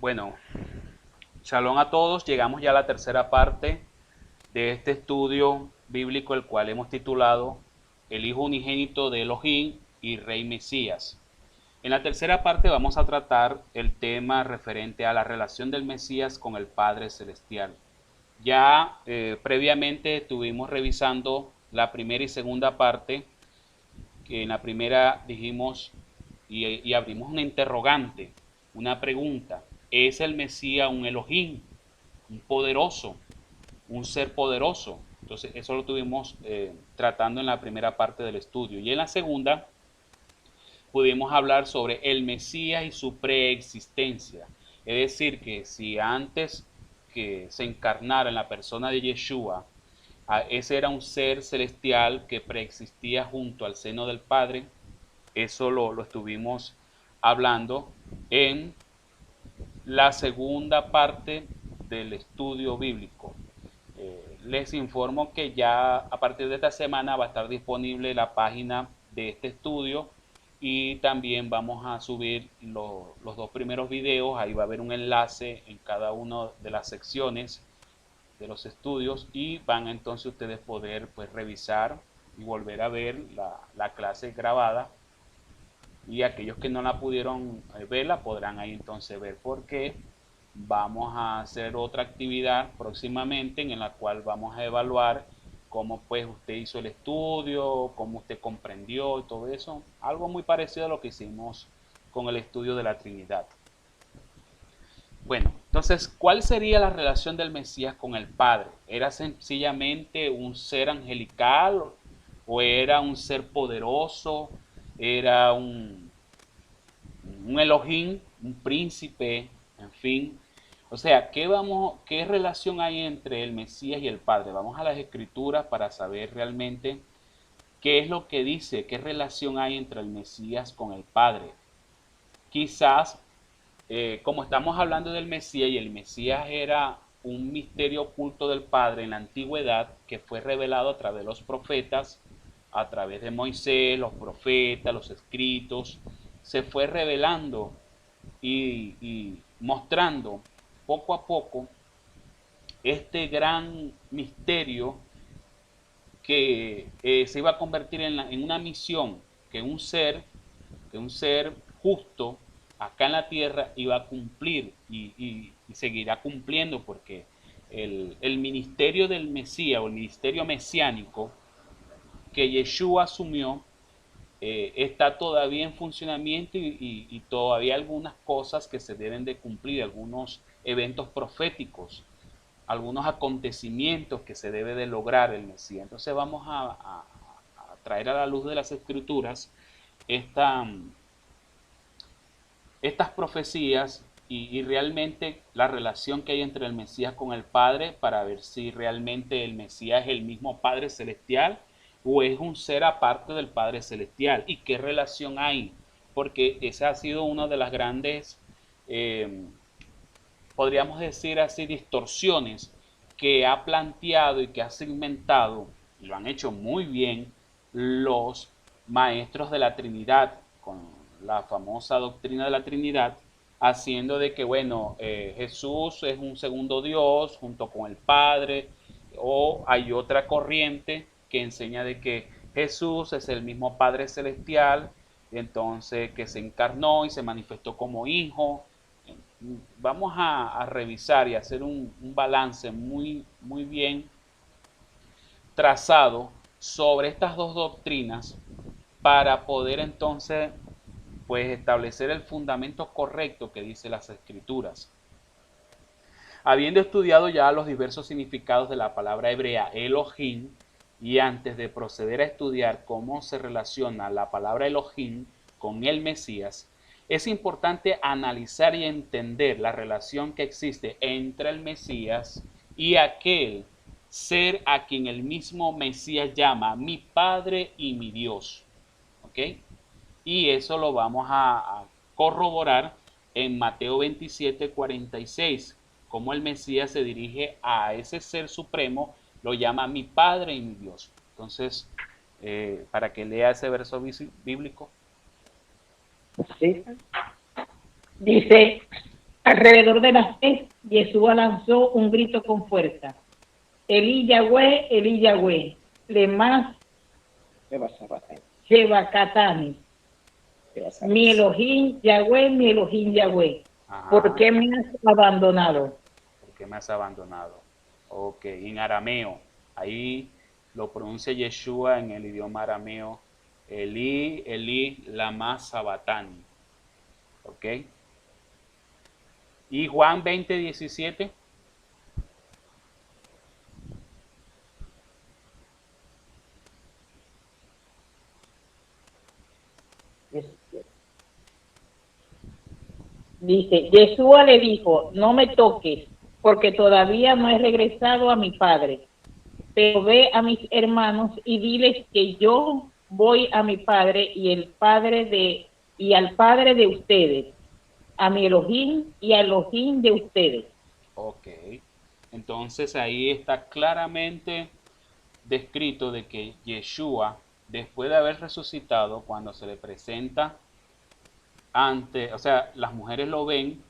Bueno, shalom a todos. Llegamos ya a la tercera parte de este estudio bíblico, el cual hemos titulado El Hijo Unigénito de Elohim y Rey Mesías. En la tercera parte vamos a tratar el tema referente a la relación del Mesías con el Padre Celestial. Ya previamente estuvimos revisando la primera y segunda parte, que en la primera dijimos y abrimos una interrogante, una pregunta. ¿Es el Mesías un Elohim, un poderoso, un ser poderoso? Entonces eso lo tuvimos tratando en la primera parte del estudio. Y en la segunda pudimos hablar sobre el Mesías y su preexistencia. Es decir, que si antes que se encarnara en la persona de Yeshua, ese era un ser celestial que preexistía junto al seno del Padre. Eso lo estuvimos hablando en la segunda parte del estudio bíblico. Les informo que ya a partir de esta semana va a estar disponible la página de este estudio y también vamos a subir los dos primeros videos. Ahí va a haber un enlace en cada una de las secciones de los estudios y van entonces ustedes poder pues revisar y volver a ver la clase grabada, y aquellos que no la pudieron verla podrán ahí entonces ver, porque vamos a hacer otra actividad próximamente en la cual vamos a evaluar cómo pues usted hizo el estudio, cómo usted comprendió y todo eso, algo muy parecido a lo que hicimos con el estudio de la Trinidad. Bueno, entonces, ¿cuál sería la relación del Mesías con el Padre? ¿Era sencillamente un ser angelical o era un ser poderoso? ¿Era un Elohim, un príncipe, en fin? O sea, ¿qué relación hay entre el Mesías y el Padre? Vamos a las Escrituras para saber realmente qué es lo que dice, qué relación hay entre el Mesías con el Padre. Quizás como estamos hablando del Mesías, y el Mesías era un misterio oculto del Padre en la antigüedad que fue revelado a través de los profetas, a través de Moisés, los profetas, los escritos, se fue revelando y mostrando poco a poco este gran misterio que se iba a convertir en una misión que un ser justo acá en la tierra iba a cumplir y seguirá cumpliendo, porque el ministerio del Mesías o el ministerio mesiánico que Yeshua asumió está todavía en funcionamiento y todavía algunas cosas que se deben de cumplir, algunos eventos proféticos, algunos acontecimientos que se debe de lograr el Mesías. Entonces vamos a traer a la luz de las Escrituras esta, estas profecías y realmente la relación que hay entre el Mesías con el Padre, para ver si realmente el Mesías es el mismo Padre Celestial o es un ser aparte del Padre Celestial, y qué relación hay, porque esa ha sido una de las grandes, eh, podríamos decir así, distorsiones que ha planteado y que ha segmentado, y lo han hecho muy bien, los maestros de la Trinidad, con la famosa doctrina de la Trinidad, haciendo de que, bueno, Jesús es un segundo Dios junto con el Padre, o hay otra corriente que enseña de que Jesús es el mismo Padre Celestial, entonces que se encarnó y se manifestó como hijo. Vamos a revisar y hacer un balance muy bien trazado sobre estas dos doctrinas para poder entonces pues establecer el fundamento correcto que dice las Escrituras. Habiendo estudiado ya los diversos significados de la palabra hebrea Elohim, y antes de proceder a estudiar cómo se relaciona la palabra Elohim con el Mesías, es importante analizar y entender la relación que existe entre el Mesías y aquel ser a quien el mismo Mesías llama mi Padre y mi Dios. ¿Ok? Y eso lo vamos a corroborar en Mateo 27:46, como el Mesías se dirige a ese ser supremo, lo llama mi Padre y mi Dios. Entonces, para que lea ese verso bíblico. ¿Sí? Dice, Alrededor de las 10, Yeshua lanzó un grito con fuerza. Eli Yahweh, lemas Shebakatani. Mi Elohim, Yahweh, ¿por Ajá. qué me has abandonado? ¿Por qué me has abandonado? Ok, en arameo. Ahí lo pronuncia Yeshua en el idioma arameo. Eli, Eli, lama sabatani. Ok. Y Juan 20:17. Dice, Yeshua le dijo, no me toques, porque todavía no he regresado a mi padre, pero ve a mis hermanos y diles que yo voy a mi padre y al padre de ustedes, a mi Elohim y al Elohim de ustedes. Ok. Entonces ahí está claramente descrito de que Yeshua, después de haber resucitado, cuando se le presenta ante, o sea, las mujeres lo ven,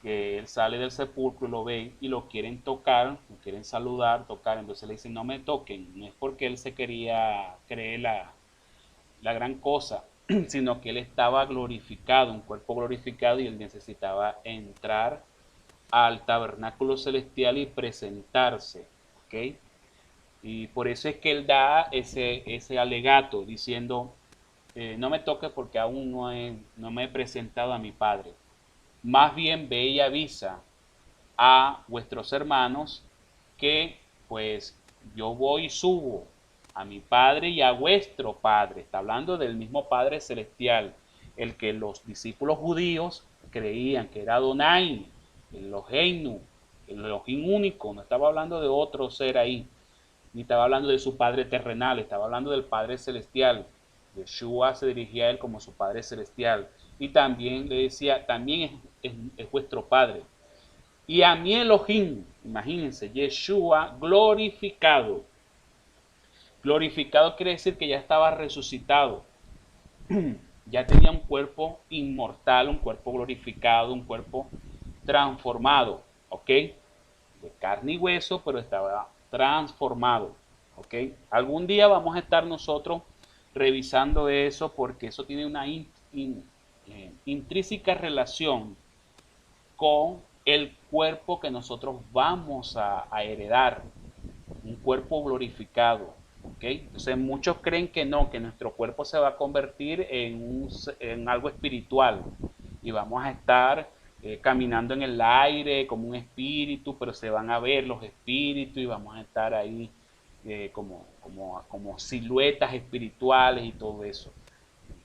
que él sale del sepulcro y lo ven y lo quieren tocar, lo quieren saludar, tocar, entonces le dicen no me toquen, no es porque él se quería creer la gran cosa, sino que él estaba glorificado, un cuerpo glorificado y él necesitaba entrar al tabernáculo celestial y presentarse, ¿ok? Y por eso es que él da ese alegato diciendo, no me toques porque aún no me he presentado a mi Padre. Más bien ve y avisa a vuestros hermanos que pues yo voy y subo a mi Padre y a vuestro Padre. Está hablando del mismo Padre celestial, el que los discípulos judíos creían que era Adonai, el Eloheinu, el Elohim único. No estaba hablando de otro ser ahí, ni estaba hablando de su Padre terrenal, estaba hablando del Padre celestial. Yeshua se dirigía a él como su Padre celestial. Y también le decía, también es vuestro Padre. Y a mi Elohim, imagínense, Yeshua glorificado. Glorificado quiere decir que ya estaba resucitado. Ya tenía un cuerpo inmortal, un cuerpo glorificado, un cuerpo transformado. ¿Ok? De carne y hueso, pero estaba transformado. ¿Ok? Algún día vamos a estar nosotros revisando eso porque eso tiene una intrínseca relación con el cuerpo que nosotros vamos a heredar, un cuerpo glorificado. ¿Okay? Entonces muchos creen que no, que nuestro cuerpo se va a convertir en algo espiritual y vamos a estar caminando en el aire como un espíritu, pero se van a ver los espíritus y vamos a estar ahí como siluetas espirituales y todo eso.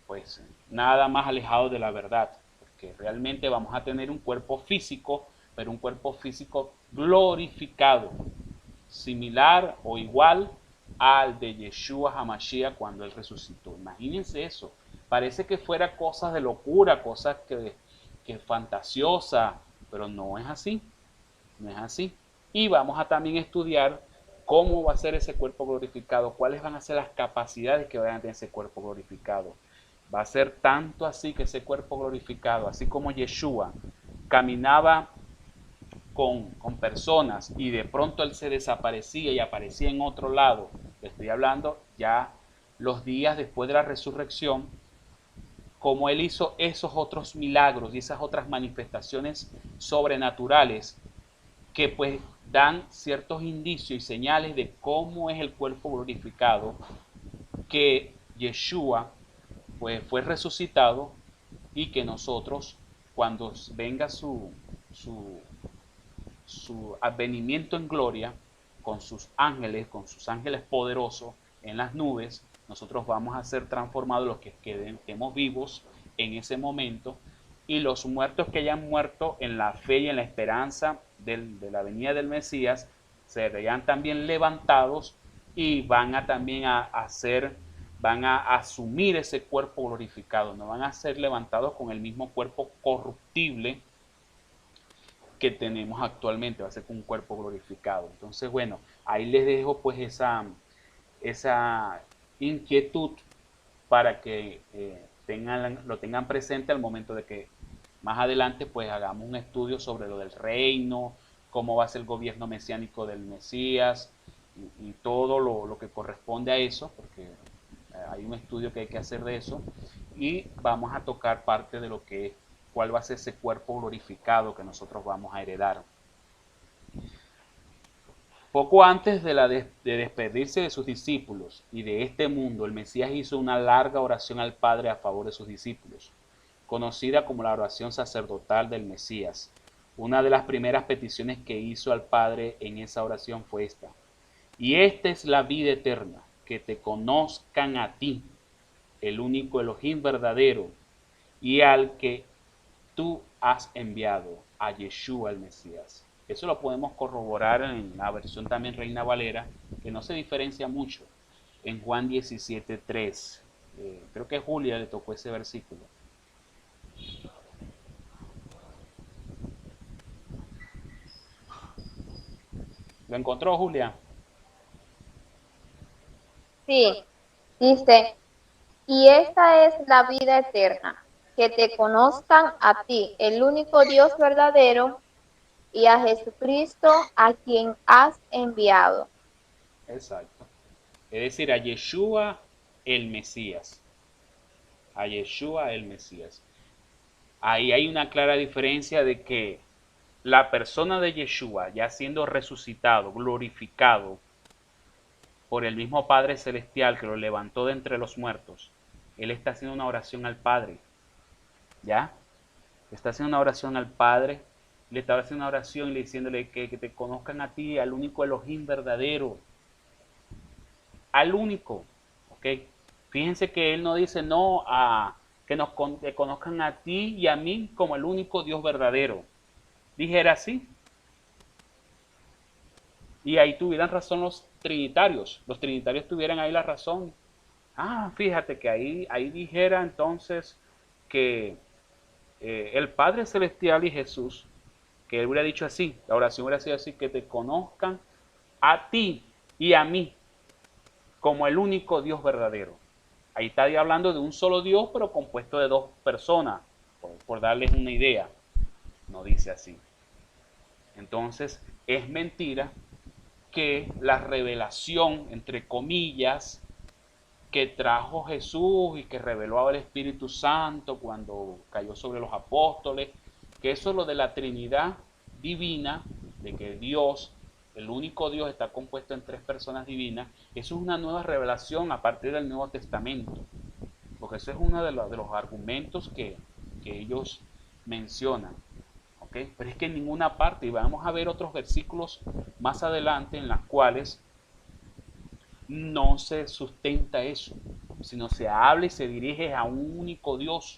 Pues nada más alejado de la verdad, porque realmente vamos a tener un cuerpo físico, pero un cuerpo físico glorificado, similar o igual al de Yeshua HaMashiach cuando él resucitó. Imagínense eso. Parece que fuera cosas de locura, cosas que fantasiosa, pero no es así. No es así. Y vamos a también estudiar cómo va a ser ese cuerpo glorificado, cuáles van a ser las capacidades que vayan a tener ese cuerpo glorificado. Va a ser tanto así que ese cuerpo glorificado, así como Yeshua caminaba con personas y de pronto él se desaparecía y aparecía en otro lado, le estoy hablando ya los días después de la resurrección, como él hizo esos otros milagros y esas otras manifestaciones sobrenaturales que pues dan ciertos indicios y señales de cómo es el cuerpo glorificado, que Yeshua pues fue resucitado y que nosotros cuando venga su advenimiento en gloria con sus ángeles poderosos en las nubes, nosotros vamos a ser transformados los que quedemos vivos en ese momento y los muertos que hayan muerto en la fe y en la esperanza de la venida del Mesías serían también levantados y van a también van a asumir ese cuerpo glorificado, no van a ser levantados con el mismo cuerpo corruptible que tenemos actualmente, va a ser con un cuerpo glorificado. Entonces, bueno, ahí les dejo pues esa inquietud para que lo tengan presente al momento de que Más adelante pues hagamos un estudio sobre lo del reino, cómo va a ser el gobierno mesiánico del Mesías y todo lo que corresponde a eso, porque hay un estudio que hay que hacer de eso, y vamos a tocar parte de lo que es, cuál va a ser ese cuerpo glorificado que nosotros vamos a heredar. Poco antes de despedirse de sus discípulos y de este mundo, el Mesías hizo una larga oración al Padre a favor de sus discípulos, conocida como la oración sacerdotal del Mesías. Una de las primeras peticiones que hizo al Padre en esa oración fue esta: y esta es la vida eterna, que te conozcan a ti, el único Elohim verdadero, y al que tú has enviado, a Yeshua el Mesías. Eso lo podemos corroborar en la versión también Reina Valera, que no se diferencia mucho, en Juan 17:3. Creo que Julia le tocó ese versículo. ¿Lo encontró, Julia? Sí, dice, y esta es la vida eterna, que te conozcan a ti, el único Dios verdadero, y a Jesucristo a quien has enviado. Exacto. Es decir, a Yeshua el Mesías. A Yeshua el Mesías. Ahí hay una clara diferencia de que la persona de Yeshua, ya siendo resucitado, glorificado por el mismo Padre Celestial que lo levantó de entre los muertos, él está haciendo una oración al Padre. ¿Ya? Está haciendo una oración al Padre, le está haciendo una oración y le diciéndole que te conozcan a ti, al único Elohim verdadero, al único, ¿ok? Fíjense que él no dice no a que nos que conozcan a ti y a mí como el único Dios verdadero. Dijera así. Y ahí tuvieran razón los trinitarios. Los trinitarios tuvieran ahí la razón. Ah, fíjate que ahí dijera entonces que el Padre Celestial y Jesús, que él hubiera dicho así, la oración hubiera sido así, que te conozcan a ti y a mí como el único Dios verdadero. Ahí está hablando de un solo Dios, pero compuesto de dos personas, por darles una idea. No dice así. Entonces, es mentira que la revelación, entre comillas, que trajo Jesús y que reveló al Espíritu Santo cuando cayó sobre los apóstoles, que eso es lo de la Trinidad divina, de que Dios, el único Dios, está compuesto en tres personas divinas, eso es una nueva revelación a partir del Nuevo Testamento, porque eso es uno de los argumentos que ellos mencionan. ¿Okay? Pero es que en ninguna parte, y vamos a ver otros versículos más adelante en las cuales no se sustenta eso, sino se habla y se dirige a un único Dios,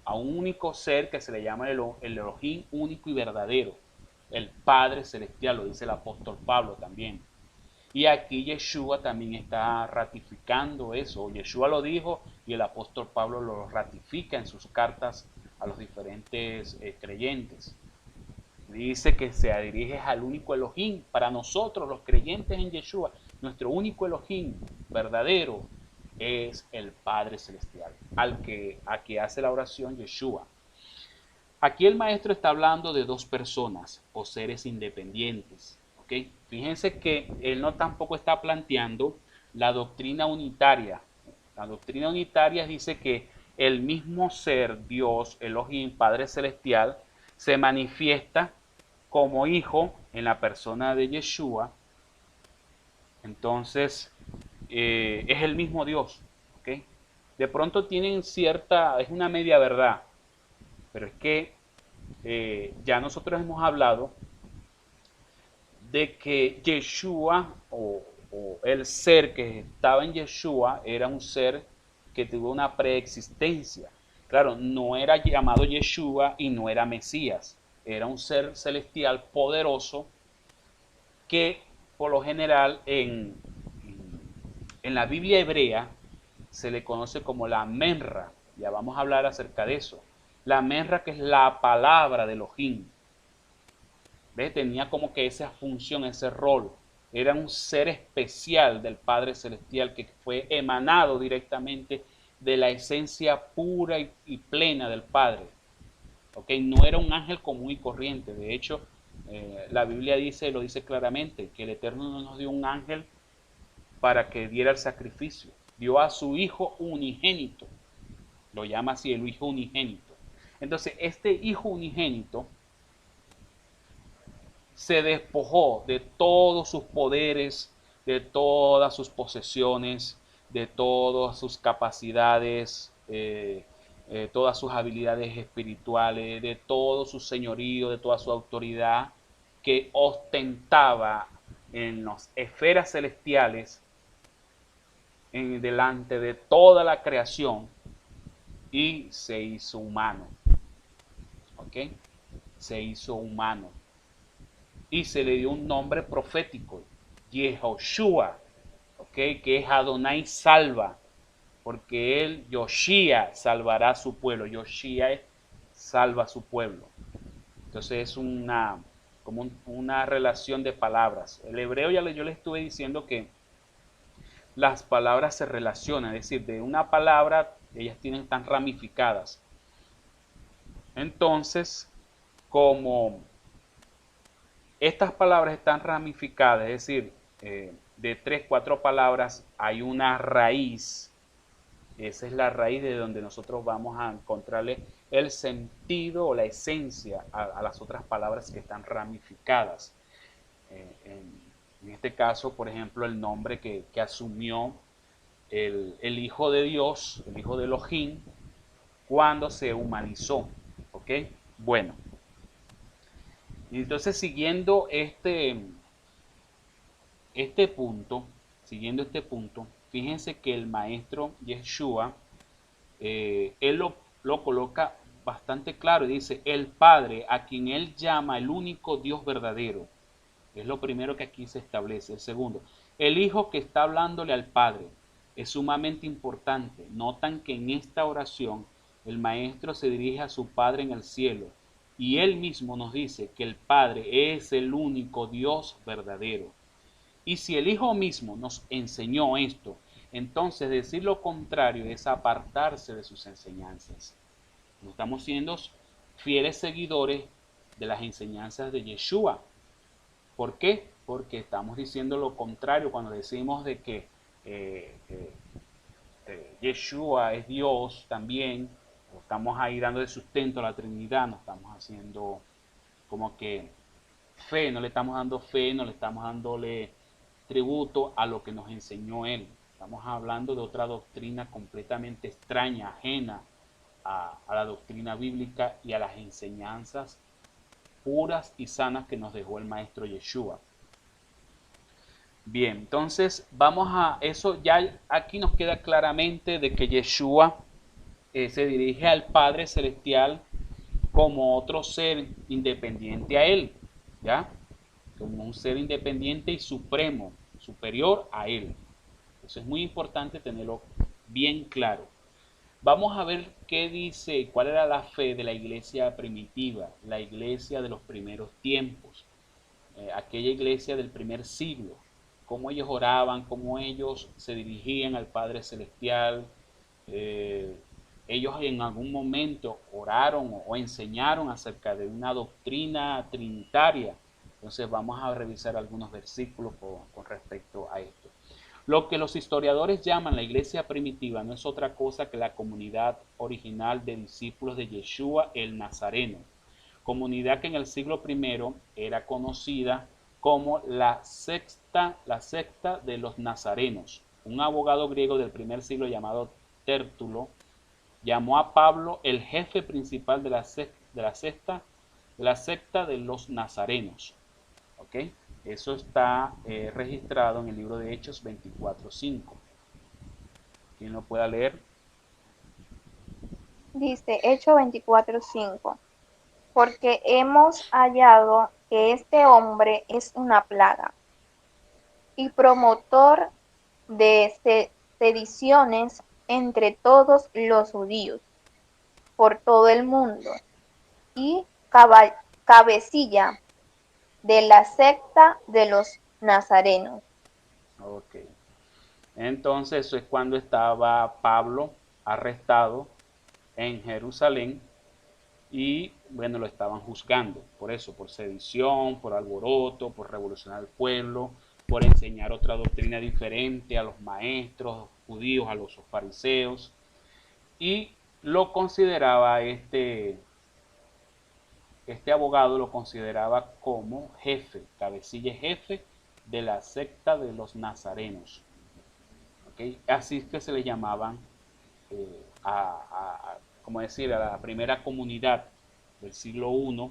a un único ser que se le llama el Elohim único y verdadero, el Padre Celestial, lo dice el apóstol Pablo también. Y aquí Yeshua también está ratificando eso. Yeshua lo dijo y el apóstol Pablo lo ratifica en sus cartas a los diferentes creyentes. Dice que se dirige al único Elohim. Para nosotros, los creyentes en Yeshua, nuestro único Elohim verdadero es el Padre Celestial, a que hace la oración Yeshua. Aquí el maestro está hablando de dos personas o seres independientes. ¿Okay? Fíjense que él no tampoco está planteando la doctrina unitaria. La doctrina unitaria dice que el mismo ser, Dios, Elohim, Padre Celestial, se manifiesta como hijo en la persona de Yeshua. Entonces, es el mismo Dios. ¿Okay? De pronto tienen cierta, es una media verdad, pero es que ya nosotros hemos hablado de que Yeshua o el ser que estaba en Yeshua era un ser que tuvo una preexistencia. Claro, no era llamado Yeshua y no era Mesías. Era un ser celestial poderoso que por lo general en la Biblia hebrea se le conoce como la Menra. Ya vamos a hablar acerca de eso. La Menra, que es la palabra de Elohim. ¿Ves? Tenía como que esa función, ese rol. Era un ser especial del Padre Celestial que fue emanado directamente de la esencia pura y plena del Padre. ¿ok? No era un ángel común y corriente. De hecho, la Biblia lo dice claramente, que el Eterno no nos dio un ángel para que diera el sacrificio. Dio a su Hijo unigénito. Lo llama así, el Hijo unigénito. Entonces, este Hijo unigénito se despojó de todos sus poderes, de todas sus posesiones, de todas sus capacidades, todas sus habilidades espirituales, de todo su señorío, de toda su autoridad que ostentaba en las esferas celestiales, delante de toda la creación, y se hizo humano. ¿Ok? Se hizo humano. Y se le dio un nombre profético, Yehoshua, ¿okay? Que es Adonai salva, porque él, Yoshia, salvará a su pueblo. Yoshia es salva a su pueblo. Entonces es una relación de palabras. El hebreo, yo le estuve diciendo que las palabras se relacionan, es decir, de una palabra ellas están ramificadas. Entonces, como estas palabras están ramificadas, es decir, de 3, 4 palabras hay una raíz. Esa es la raíz de donde nosotros vamos a encontrarle el sentido o la esencia a las otras palabras que están ramificadas. En este caso, por ejemplo, el nombre que asumió el Hijo de Dios, el Hijo de Elohim, cuando se humanizó. ¿Ok? Bueno. Y entonces siguiendo siguiendo este punto, fíjense que el maestro Yeshua, él lo coloca bastante claro y dice, el Padre a quien él llama el único Dios verdadero. Es lo primero que aquí se establece. El segundo, el Hijo que está hablándole al Padre. Es sumamente importante. Notan que en esta oración el maestro se dirige a su Padre en el cielo y él mismo nos dice que el Padre es el único Dios verdadero. Y si el Hijo mismo nos enseñó esto, entonces decir lo contrario es apartarse de sus enseñanzas. No estamos siendo fieles seguidores de las enseñanzas de Yeshua. ¿Por qué? Porque estamos diciendo lo contrario cuando decimos de que Yeshua es Dios también. Estamos ahí dando de sustento a la Trinidad, no estamos haciendo como que fe, no le estamos dando fe, no le estamos dándole tributo a lo que nos enseñó Él. Estamos hablando de otra doctrina completamente extraña, ajena a la doctrina bíblica y a las enseñanzas puras y sanas que nos dejó el maestro Yeshua. Bien, entonces vamos a eso, ya aquí nos queda claramente de que Yeshua se dirige al Padre Celestial como otro ser independiente a Él, ¿ya? Como un ser independiente y supremo, superior a Él. Eso es muy importante tenerlo bien claro. Vamos a ver qué dice, cuál era la fe de la iglesia primitiva, la iglesia de los primeros tiempos, aquella iglesia del primer siglo, cómo ellos oraban, cómo ellos se dirigían al Padre Celestial. Ellos en algún momento oraron o enseñaron acerca de una doctrina trinitaria. Entonces vamos a revisar algunos versículos con respecto a esto. Lo que los historiadores llaman la iglesia primitiva no es otra cosa que la comunidad original de discípulos de Yeshua el Nazareno, comunidad que en el siglo I era conocida como la secta de los nazarenos. Un abogado griego del primer siglo llamado Tértulo llamó a Pablo el jefe principal de la secta de los nazarenos. ¿Ok? Eso está registrado en el libro de Hechos 24:5. ¿Quién lo pueda leer? Dice Hechos 24:5. Porque hemos hallado que este hombre es una plaga y promotor de sediciones entre todos los judíos por todo el mundo y cabecilla de la secta de los nazarenos. Ok. Entonces eso es cuando estaba Pablo arrestado en Jerusalén y bueno, lo estaban juzgando por eso, por sedición, por alboroto, por revolucionar al pueblo, por enseñar otra doctrina diferente a los maestros judíos, a los fariseos, y lo consideraba este abogado lo consideraba como jefe, cabecilla jefe de la secta de los nazarenos. ¿Okay? Así es que se le llamaban como decir, a la primera comunidad del siglo I,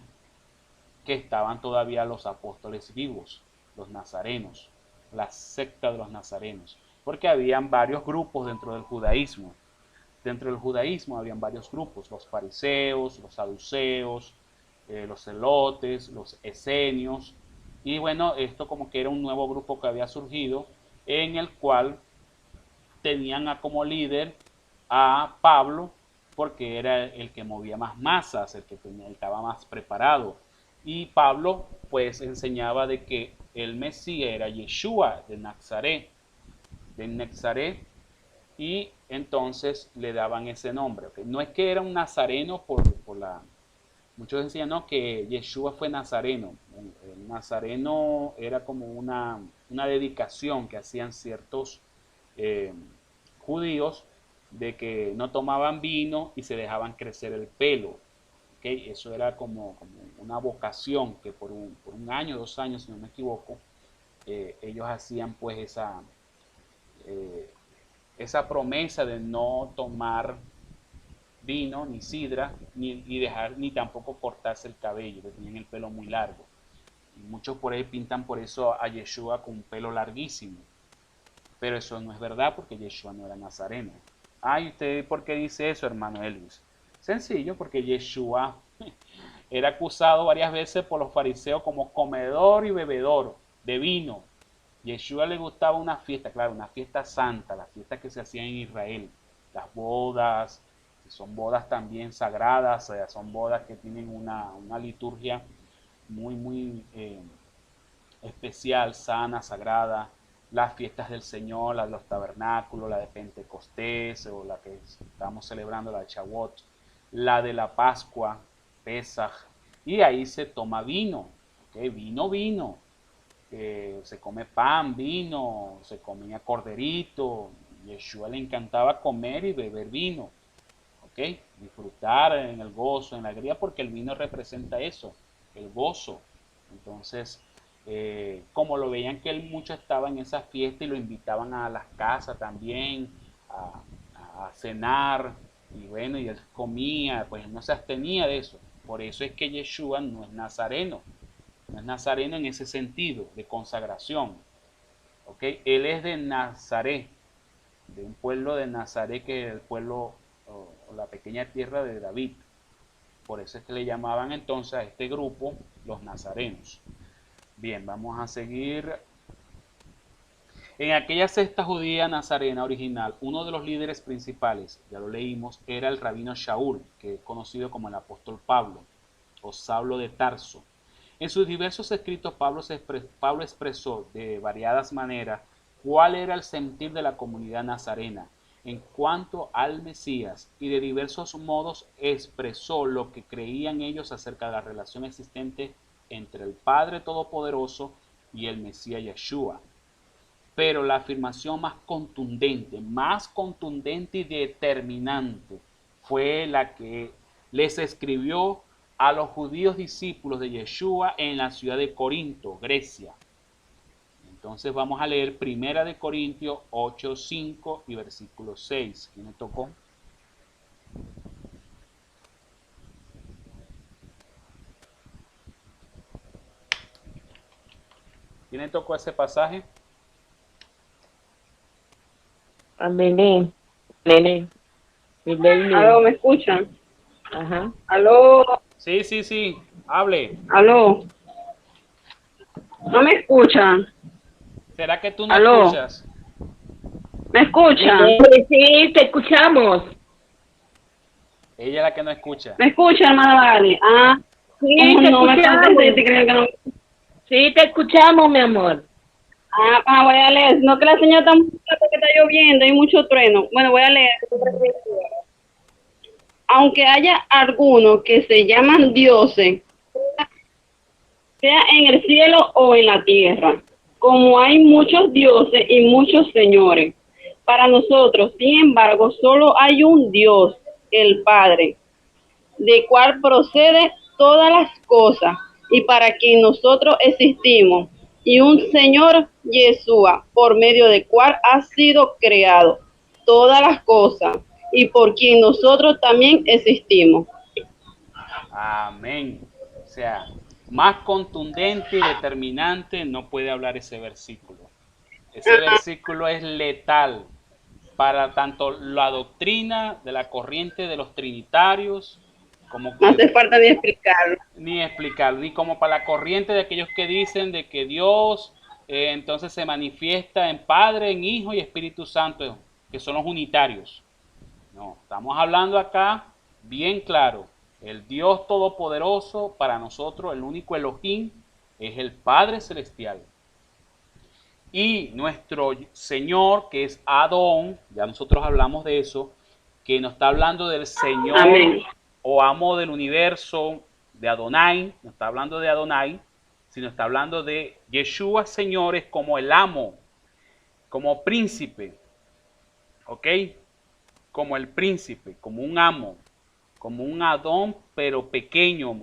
que estaban todavía los apóstoles vivos, los nazarenos, la secta de los nazarenos, porque habían varios grupos dentro del judaísmo. Dentro del judaísmo habían varios grupos, los fariseos, los saduceos, los celotes, los esenios, y bueno, esto como que era un nuevo grupo que había surgido, en el cual tenían como líder a Pablo, porque era el que movía más masas, el que estaba más preparado. Y Pablo pues enseñaba de que el Mesías era Yeshua de Nazaret, y entonces le daban ese nombre. ¿Okay? No es que era un nazareno por la... Muchos decían no, que Yeshua fue nazareno. El nazareno era como una dedicación que hacían ciertos judíos, de que no tomaban vino y se dejaban crecer el pelo. ¿Okay? Eso era como una vocación que por un año, 2 años, si no me equivoco, ellos hacían pues esa promesa de no tomar vino ni sidra ni tampoco cortarse el cabello, que tenían el pelo muy largo. Y muchos por ahí pintan por eso a Yeshua con un pelo larguísimo, pero eso no es verdad, porque Yeshua no era nazareno. ¿Y usted por qué dice eso, hermano Elvis? Sencillo, porque Yeshua era acusado varias veces por los fariseos como comedor y bebedor de vino. Yeshua le gustaba una fiesta, claro, una fiesta santa, las fiestas que se hacían en Israel, las bodas, son bodas también sagradas, o sea, son bodas que tienen una liturgia muy especial, sana, sagrada. Las fiestas del Señor, la de los tabernáculos, la de Pentecostés, o la que estamos celebrando, la de Shavuot, la de la Pascua, Pesaj, y ahí se toma vino, ¿okay? Vino, se come pan, vino, se comía corderito. Yeshua le encantaba comer y beber vino, ¿okay? Disfrutar en el gozo, en la alegría, porque el vino representa eso, el gozo. Entonces, como lo veían que él mucho estaba en esa fiesta y lo invitaban a las casas también a cenar, y bueno, y él comía, pues no se abstenía de eso. Por eso es que Yeshua no es nazareno en ese sentido de consagración, ¿ok? Él es de Nazaret, de un pueblo de Nazaret, que es el pueblo o la pequeña tierra de David. Por eso es que le llamaban entonces a este grupo los nazarenos. Bien, vamos a seguir. En aquella secta judía nazarena original, uno de los líderes principales, ya lo leímos, era el rabino Shaul, que es conocido como el apóstol Pablo, o Saulo de Tarso. En sus diversos escritos, Pablo expresó de variadas maneras cuál era el sentir de la comunidad nazarena en cuanto al Mesías, y de diversos modos expresó lo que creían ellos acerca de la relación existente entre el Padre Todopoderoso y el Mesías Yeshua. Pero la afirmación más contundente y determinante fue la que les escribió a los judíos discípulos de Yeshua en la ciudad de Corinto, Grecia. Entonces vamos a leer 1 Corintios 8, 5 y versículo 6. ¿Quién me tocó? ¿Quién le tocó ese pasaje? Amén. Aló, ¿me escuchan? Ajá. Aló, Sí, hable. aló. No me escuchan. ¿Será que tú no Aló. escuchas? ¿Me escuchan? Sí, te escuchamos. Ella es la que no escucha. ¿Me escuchan, hermana Vale? Sí, ¿cómo te no me escuchamos. contesté? ¿Creen que no? Sí, te escuchamos, mi amor. Voy a leer. No, que la señal está muy fuerte, que está lloviendo, hay mucho trueno. Bueno, voy a leer. aunque haya algunos que se llaman dioses, sea en el cielo o en la tierra, como hay muchos dioses y muchos señores. Para nosotros, sin embargo, solo hay un Dios, el Padre, de cual procede todas las cosas y para quien nosotros existimos, y un Señor Yeshua, por medio de cual ha sido creado todas las cosas y por quien nosotros también existimos. Amén. O sea, más contundente y determinante no puede hablar ese versículo. Ese versículo es letal para tanto la doctrina de la corriente de los trinitarios, como No que hace falta ni explicarlo. ni explicar, ni como para la corriente de aquellos que dicen de que Dios entonces se manifiesta en Padre, en Hijo y Espíritu Santo, que son los unitarios. No, estamos hablando acá bien claro. El Dios Todopoderoso, para nosotros, el único Elohim, es el Padre Celestial. Y nuestro Señor, que es Adón, ya nosotros hablamos de eso, que nos está hablando del Señor Amén. o amo del universo, de Adonai, no está hablando de Adonai, sino está hablando de Yeshua, señores, como el amo, como príncipe, ¿ok? Como el príncipe, como un amo, como un Adón, pero pequeño,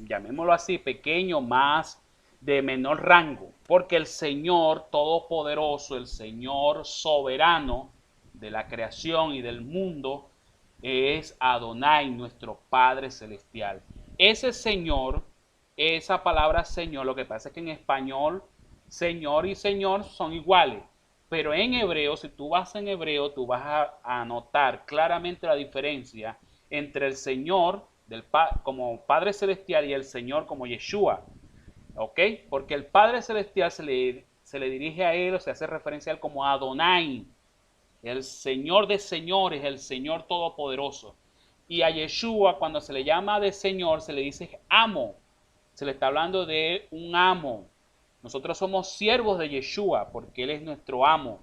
llamémoslo así, pequeño, más de menor rango, porque el Señor Todopoderoso, el Señor soberano de la creación y del mundo, es Adonai, nuestro Padre Celestial. Ese Señor, esa palabra Señor, lo que pasa es que en español Señor y Señor son iguales, pero en hebreo, si tú vas en hebreo, tú vas a notar claramente la diferencia entre el Señor como Padre Celestial y el Señor como Yeshua. ¿Ok? Porque el Padre Celestial se le dirige a él o se hace referencia a él como Adonai, el Señor de señores, el Señor Todopoderoso. Y a Yeshua, cuando se le llama de Señor, se le dice amo. Se le está hablando de un amo. Nosotros somos siervos de Yeshua porque Él es nuestro amo.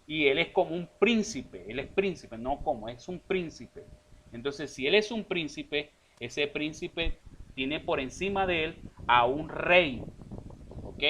Y Él es como un príncipe. Él es príncipe, no como, es un príncipe. Entonces, si Él es un príncipe, ese príncipe tiene por encima de Él a un rey. ¿Ok?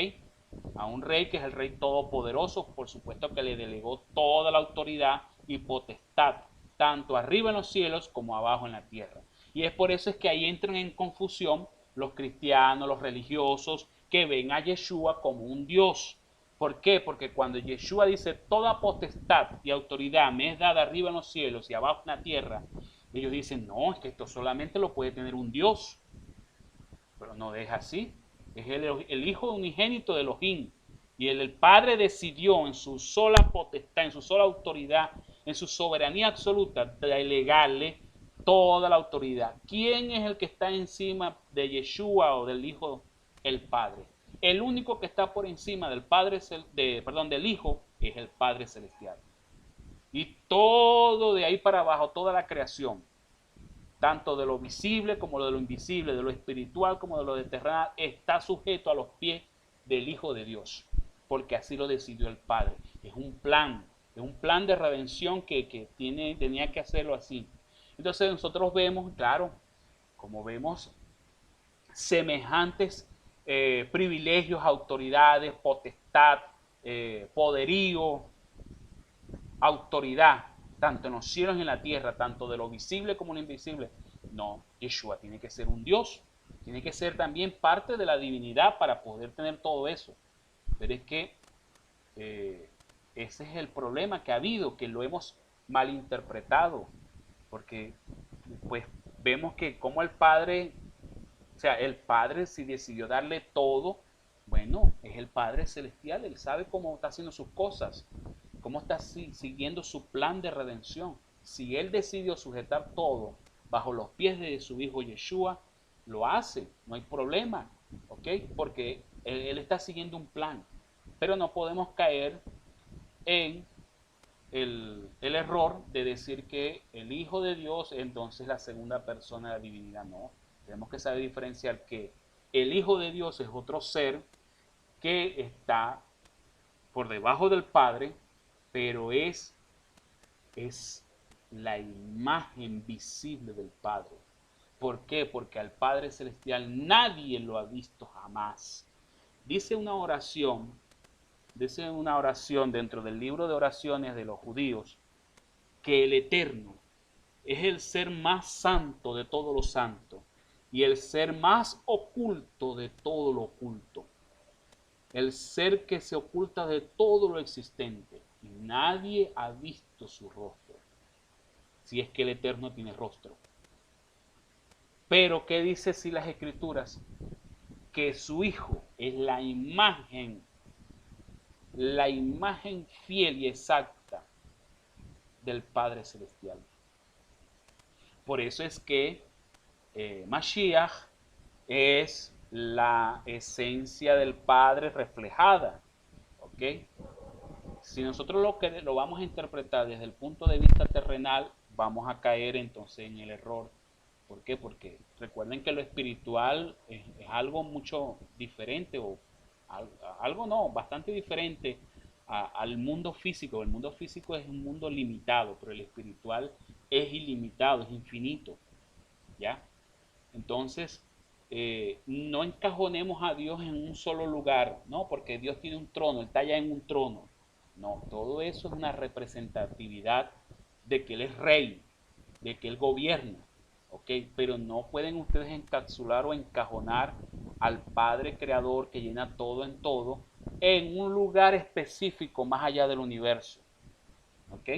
A un rey que es el rey todopoderoso, por supuesto que le delegó toda la autoridad y potestad, tanto arriba en los cielos como abajo en la tierra. Y es por eso es que ahí entran en confusión los cristianos, los religiosos, que ven a Yeshua como un Dios. ¿Por qué? Porque cuando Yeshua dice toda potestad y autoridad me es dada arriba en los cielos y abajo en la tierra, ellos dicen, no, es que esto solamente lo puede tener un Dios. Pero no es así. Es el Hijo unigénito de Elohim. Y el Padre decidió en su sola potestad, en su sola autoridad, en su soberanía absoluta, delegarle toda la autoridad. ¿Quién es el que está encima de Yeshua o del Hijo? El Padre. El único que está por encima del Padre, del Hijo, es el Padre Celestial. Y todo de ahí para abajo, toda la creación, tanto de lo visible como de lo invisible, de lo espiritual como de lo terrenal, está sujeto a los pies del Hijo de Dios, porque así lo decidió el Padre. Es un plan de redención que tenía que hacerlo así. Entonces nosotros vemos, claro, como vemos semejantes privilegios, autoridades, potestad, poderío, autoridad, tanto en los cielos y en la tierra, tanto de lo visible como lo invisible. No, Yeshua tiene que ser un Dios, tiene que ser también parte de la divinidad para poder tener todo eso. Pero es que ese es el problema que ha habido, que lo hemos malinterpretado, porque pues vemos que como el Padre, o sea, el Padre si decidió darle todo, bueno, es el Padre Celestial, Él sabe cómo está haciendo sus cosas, cómo está siguiendo su plan de redención. Si Él decidió sujetar todo bajo los pies de su Hijo Yeshua, lo hace, no hay problema, ¿ok? Porque Él está siguiendo un plan, pero no podemos caer en el error de decir que el Hijo de Dios entonces la segunda persona de la divinidad. No, tenemos que saber diferenciar que el Hijo de Dios es otro ser que está por debajo del Padre, pero es la imagen visible del Padre. ¿Por qué? Porque al Padre Celestial nadie lo ha visto jamás. Dice una oración dentro del libro de oraciones de los judíos, que el Eterno es el ser más santo de todos los santos y el ser más oculto de todo lo oculto. El ser que se oculta de todo lo existente. Y nadie ha visto su rostro, si es que el Eterno tiene rostro. Pero, ¿qué dice si las Escrituras? Que su Hijo es la imagen fiel y exacta del Padre Celestial. Por eso es que Mashiach es la esencia del Padre reflejada. ¿Ok? Si nosotros lo vamos a interpretar desde el punto de vista terrenal, vamos a caer entonces en el error. ¿Por qué? Porque recuerden que lo espiritual es algo mucho diferente, o algo no, bastante diferente al mundo físico. El mundo físico es un mundo limitado, pero el espiritual es ilimitado, es infinito. ¿Ya? Entonces, no encajonemos a Dios en un solo lugar, ¿no? Porque Dios tiene un trono, Él está allá en un trono. No, todo eso es una representatividad de que Él es rey, de que Él gobierna, ¿ok? Pero no pueden ustedes encapsular o encajonar al Padre Creador que llena todo en todo en un lugar específico más allá del universo, ¿ok?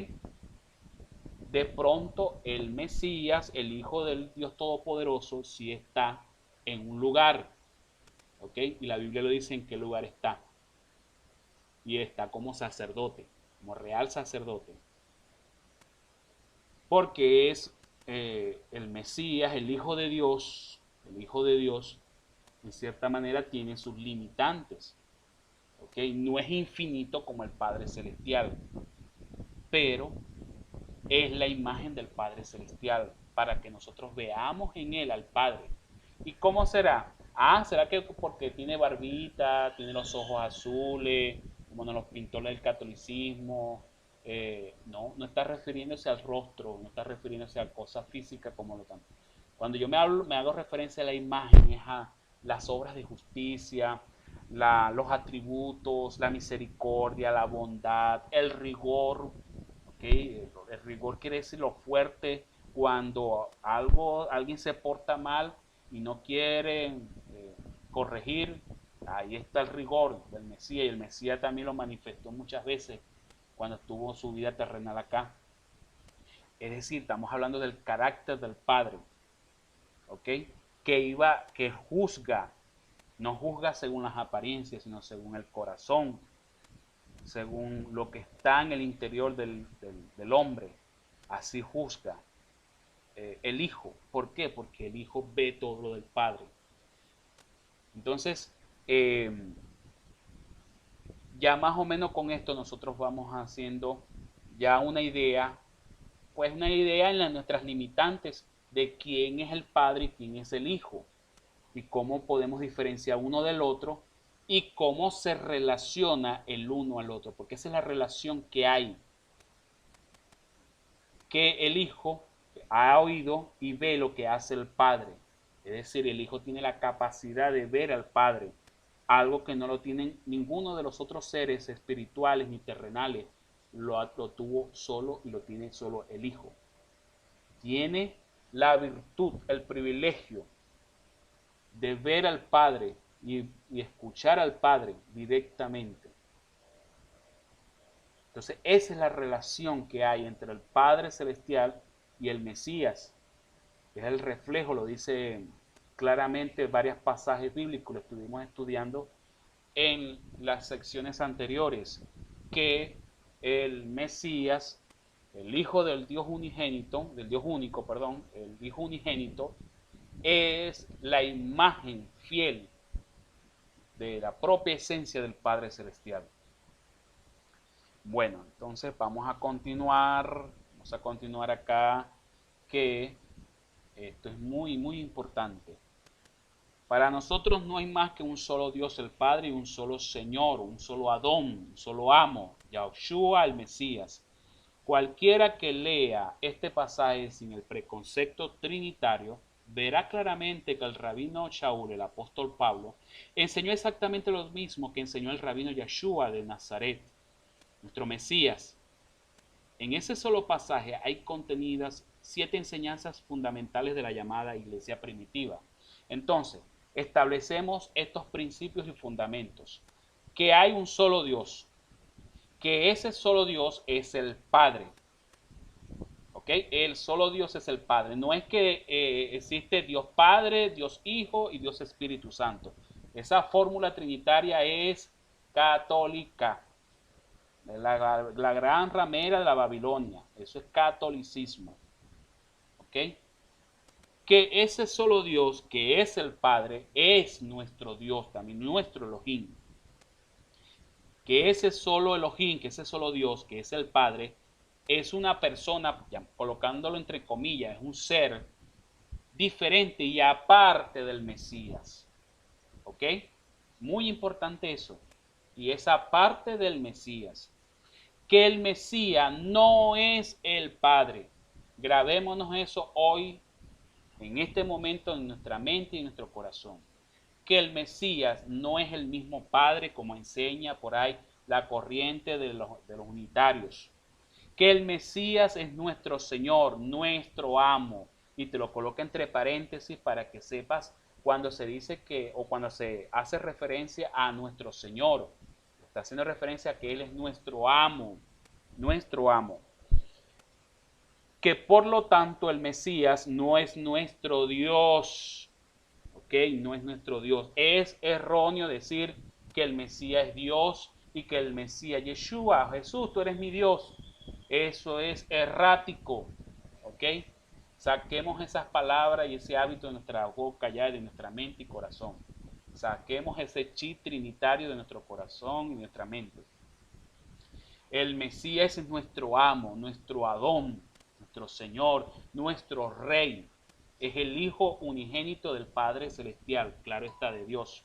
De pronto el Mesías, el Hijo del Dios Todopoderoso, sí está en un lugar, ¿ok? Y la Biblia lo dice en qué lugar está. Y está como sacerdote, como real sacerdote. Porque es el Mesías, el Hijo de Dios, en cierta manera tiene sus limitantes, ¿ok? No es infinito como el Padre Celestial, pero es la imagen del Padre Celestial, para que nosotros veamos en Él al Padre. ¿Y cómo será? ¿Será que porque tiene barbita, tiene los ojos azules, como nos los pintó el catolicismo? No está refiriéndose al rostro, no está refiriéndose a cosas físicas como lo tanto. Cuando yo me hago referencia a la imagen, es a las obras de justicia, los atributos, la misericordia, la bondad, el rigor. ¿Okay? El rigor quiere decir lo fuerte cuando alguien se porta mal y no quiere corregir. Ahí está el rigor del Mesías, y el Mesías también lo manifestó muchas veces cuando tuvo su vida terrenal acá. Es decir, estamos hablando del carácter del Padre, ¿ok? Que juzga, no juzga según las apariencias, sino según el corazón, según lo que está en el interior del hombre. Así juzga el Hijo. ¿Por qué? Porque el Hijo ve todo lo del Padre. Entonces, ya más o menos con esto nosotros vamos haciendo ya una idea, pues una idea en nuestras limitantes de quién es el Padre y quién es el Hijo, y cómo podemos diferenciar uno del otro y cómo se relaciona el uno al otro, porque esa es la relación que hay, que el Hijo ha oído y ve lo que hace el Padre. Es decir, el Hijo tiene la capacidad de ver al Padre, algo que no lo tienen ninguno de los otros seres espirituales ni terrenales. Lo tuvo solo y lo tiene solo el Hijo. Tiene la virtud, el privilegio de ver al Padre y escuchar al Padre directamente. Entonces, esa es la relación que hay entre el Padre Celestial y el Mesías. Es el reflejo, lo dice claramente varios pasajes bíblicos, lo estuvimos estudiando en las secciones anteriores, que el Mesías, el Hijo del Dios unigénito, del Dios único, perdón, el Hijo unigénito, es la imagen fiel de la propia esencia del Padre Celestial. Bueno, entonces vamos a continuar acá, que esto es muy, muy importante. Para nosotros no hay más que un solo Dios, el Padre, y un solo Señor, un solo Adón, un solo amo, Yahushua el Mesías. Cualquiera que lea este pasaje sin el preconcepto trinitario verá claramente que el rabino Shaul, el apóstol Pablo, enseñó exactamente lo mismo que enseñó el rabino Yeshua de Nazaret, nuestro Mesías. En ese solo pasaje hay contenidas 7 enseñanzas fundamentales de la llamada iglesia primitiva. Entonces, establecemos estos principios y fundamentos. Que hay un solo Dios, que ese solo Dios es el Padre. ¿Ok? El solo Dios es el Padre. No es que existe Dios Padre, Dios Hijo y Dios Espíritu Santo. Esa fórmula trinitaria es católica. La gran ramera de la Babilonia. Eso es catolicismo. ¿Ok? Que ese solo Dios, que es el Padre, es nuestro Dios también, nuestro Elohim. Que ese solo Elohim, que ese solo Dios, que es el Padre, es una persona, ya, colocándolo entre comillas, es un ser diferente y aparte del Mesías. ¿Ok? Muy importante eso. Y esa parte del Mesías. Que el Mesías no es el Padre. Grabémonos eso hoy, en este momento, en nuestra mente y en nuestro corazón. Que el Mesías no es el mismo Padre como enseña por ahí la corriente de los unitarios. Que el Mesías es nuestro Señor, nuestro amo. Y te lo coloca entre paréntesis para que sepas cuando se dice que, o cuando se hace referencia a nuestro Señor. Está haciendo referencia a que Él es nuestro amo, nuestro amo. Que por lo tanto el Mesías no es nuestro Dios, ¿ok? No es nuestro Dios. Es erróneo decir que el Mesías es Dios y que el Mesías, Yeshua, Jesús, tú eres mi Dios. Eso es errático, ¿ok? Saquemos esas palabras y ese hábito de nuestra boca ya, de nuestra mente y corazón. Saquemos ese chip trinitario de nuestro corazón y nuestra mente. El Mesías es nuestro amo, nuestro Adón, nuestro Señor, nuestro Rey. Es el Hijo unigénito del Padre Celestial, claro está, de Dios.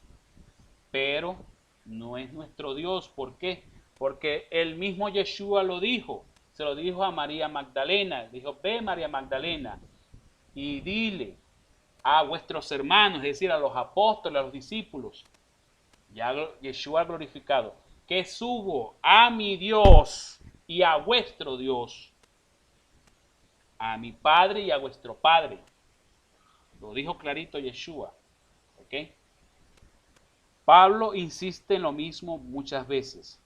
Pero no es nuestro Dios. ¿Por qué? Porque el mismo Yeshua lo dijo. Se lo dijo a María Magdalena. Dijo, ve María Magdalena y dile a vuestros hermanos, es decir, a los apóstoles, a los discípulos, ya Yeshua glorificado, que subo a mi Dios y a vuestro Dios, a mi Padre y a vuestro Padre. Lo dijo clarito Yeshua. ¿Ok? Pablo insiste en lo mismo muchas veces.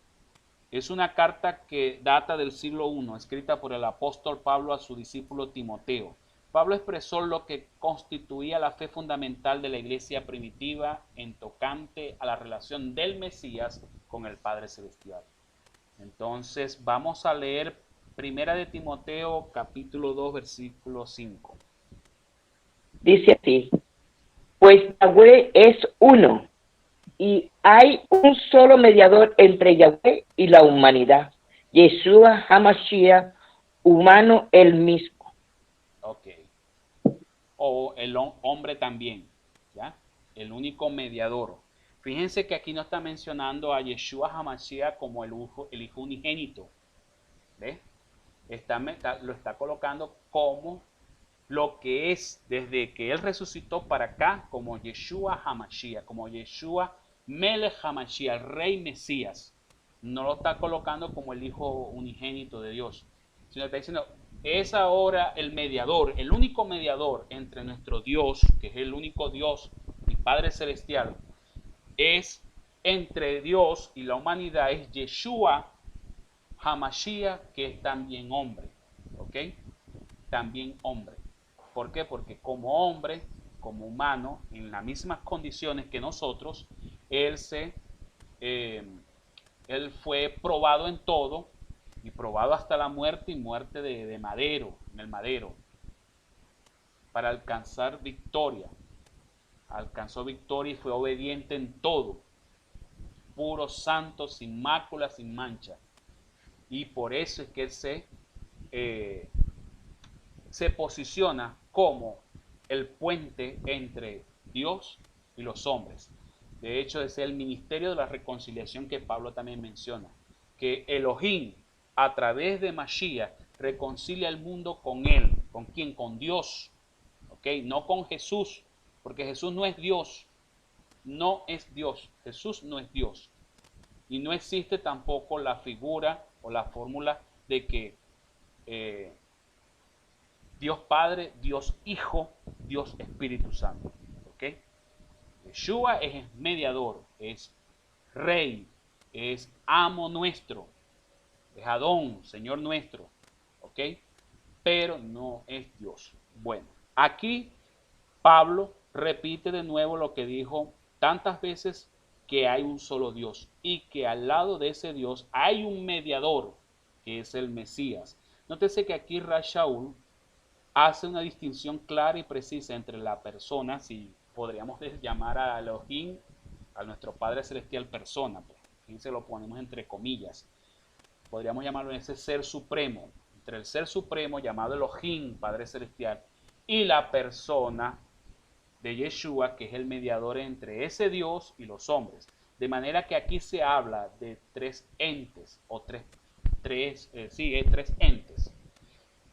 Es una carta que data del siglo I, escrita por el apóstol Pablo a su discípulo Timoteo. Pablo expresó lo que constituía la fe fundamental de la iglesia primitiva en tocante a la relación del Mesías con el Padre Celestial. Entonces vamos a leer Primera de Timoteo capítulo 2 versículo 5. Dice así, pues Yahweh es uno y hay un solo mediador entre Yahweh y la humanidad, Yeshua HaMashiach, humano el mismo. Ok. O el hombre también, ¿ya? El único mediador. Fíjense que aquí no está mencionando a Yeshua HaMashiach como el hijo unigénito. ¿Ve? Lo está colocando como lo que es desde que él resucitó para acá, como Yeshua HaMashiach, como Yeshua Melech HaMashiach, Rey Mesías. No lo está colocando como el hijo unigénito de Dios, sino está diciendo, es ahora el mediador, el único mediador entre nuestro Dios, que es el único Dios y Padre Celestial, es entre Dios y la humanidad, es Yeshua HaMashiach, que es también hombre, ¿ok? También hombre. ¿Por qué? Porque como hombre, como humano, en las mismas condiciones que nosotros, él fue probado en todo y probado hasta la muerte y muerte de madero, en el madero, para alcanzar victoria. Alcanzó victoria y fue obediente en todo, puro, santo, sin mácula, sin mancha. Y por eso es que él se posiciona como el puente entre Dios y los hombres. De hecho, es el ministerio de la reconciliación que Pablo también menciona, que Elohim, a través de Mashiach, reconcilia el mundo con Él. ¿Con quién? Con Dios. ¿Ok? No con Jesús, porque Jesús no es Dios. No es Dios. Jesús no es Dios. Y no existe tampoco la figura o la fórmula de que Dios Padre, Dios Hijo, Dios Espíritu Santo. ¿Ok? Yeshua es mediador, es Rey, es amo nuestro, es Adón, Señor nuestro. ¿Ok? Pero no es Dios. Bueno, aquí Pablo repite de nuevo lo que dijo tantas veces, que hay un solo Dios y que al lado de ese Dios hay un mediador, que es el Mesías. Nótese que aquí Rashaul hace una distinción clara y precisa entre la persona, si podríamos llamar a Elohim, a nuestro Padre Celestial, persona, pues, fíjense, lo ponemos entre comillas, podríamos llamarlo ese ser supremo, entre el ser supremo llamado Elohim, Padre Celestial, y la persona de Yeshua, que es el mediador entre ese Dios y los hombres. De manera que aquí se habla de tres entes, o tres entes.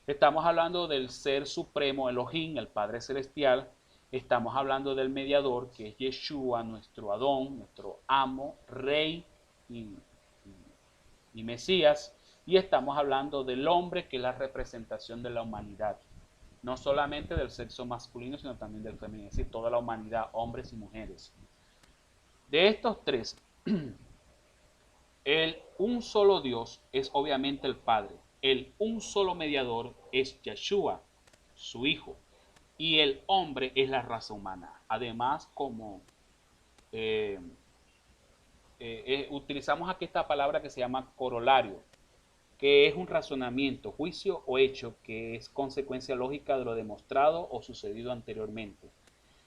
Estamos hablando del ser supremo Elohim, el Padre Celestial. Estamos hablando del mediador, que es Yeshua, nuestro Adón, nuestro amo, Rey y Mesías. Y estamos hablando del hombre, que es la representación de la humanidad. No solamente del sexo masculino, sino también del femenino, es decir, toda la humanidad, hombres y mujeres. De estos tres, un solo Dios es obviamente el Padre. Un solo mediador es Yeshua, su Hijo. Y el hombre es la raza humana. Además, como utilizamos aquí esta palabra que se llama corolario, que es un razonamiento, juicio o hecho que es consecuencia lógica de lo demostrado o sucedido anteriormente.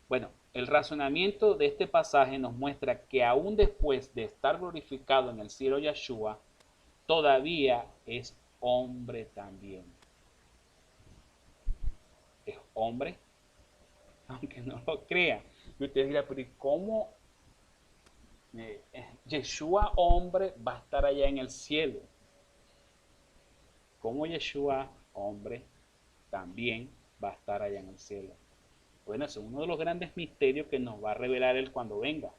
Bueno, el razonamiento de este pasaje nos muestra que aún después de estar glorificado en el cielo Yeshua, todavía es hombre también. Es hombre, aunque no lo crea. Y usted dirá, pero ¿y cómo Yeshua hombre va a estar allá en el cielo? ¿Cómo Yeshua hombre también va a estar allá en el cielo? Bueno, ese es uno de los grandes misterios que nos va a revelar Él cuando venga.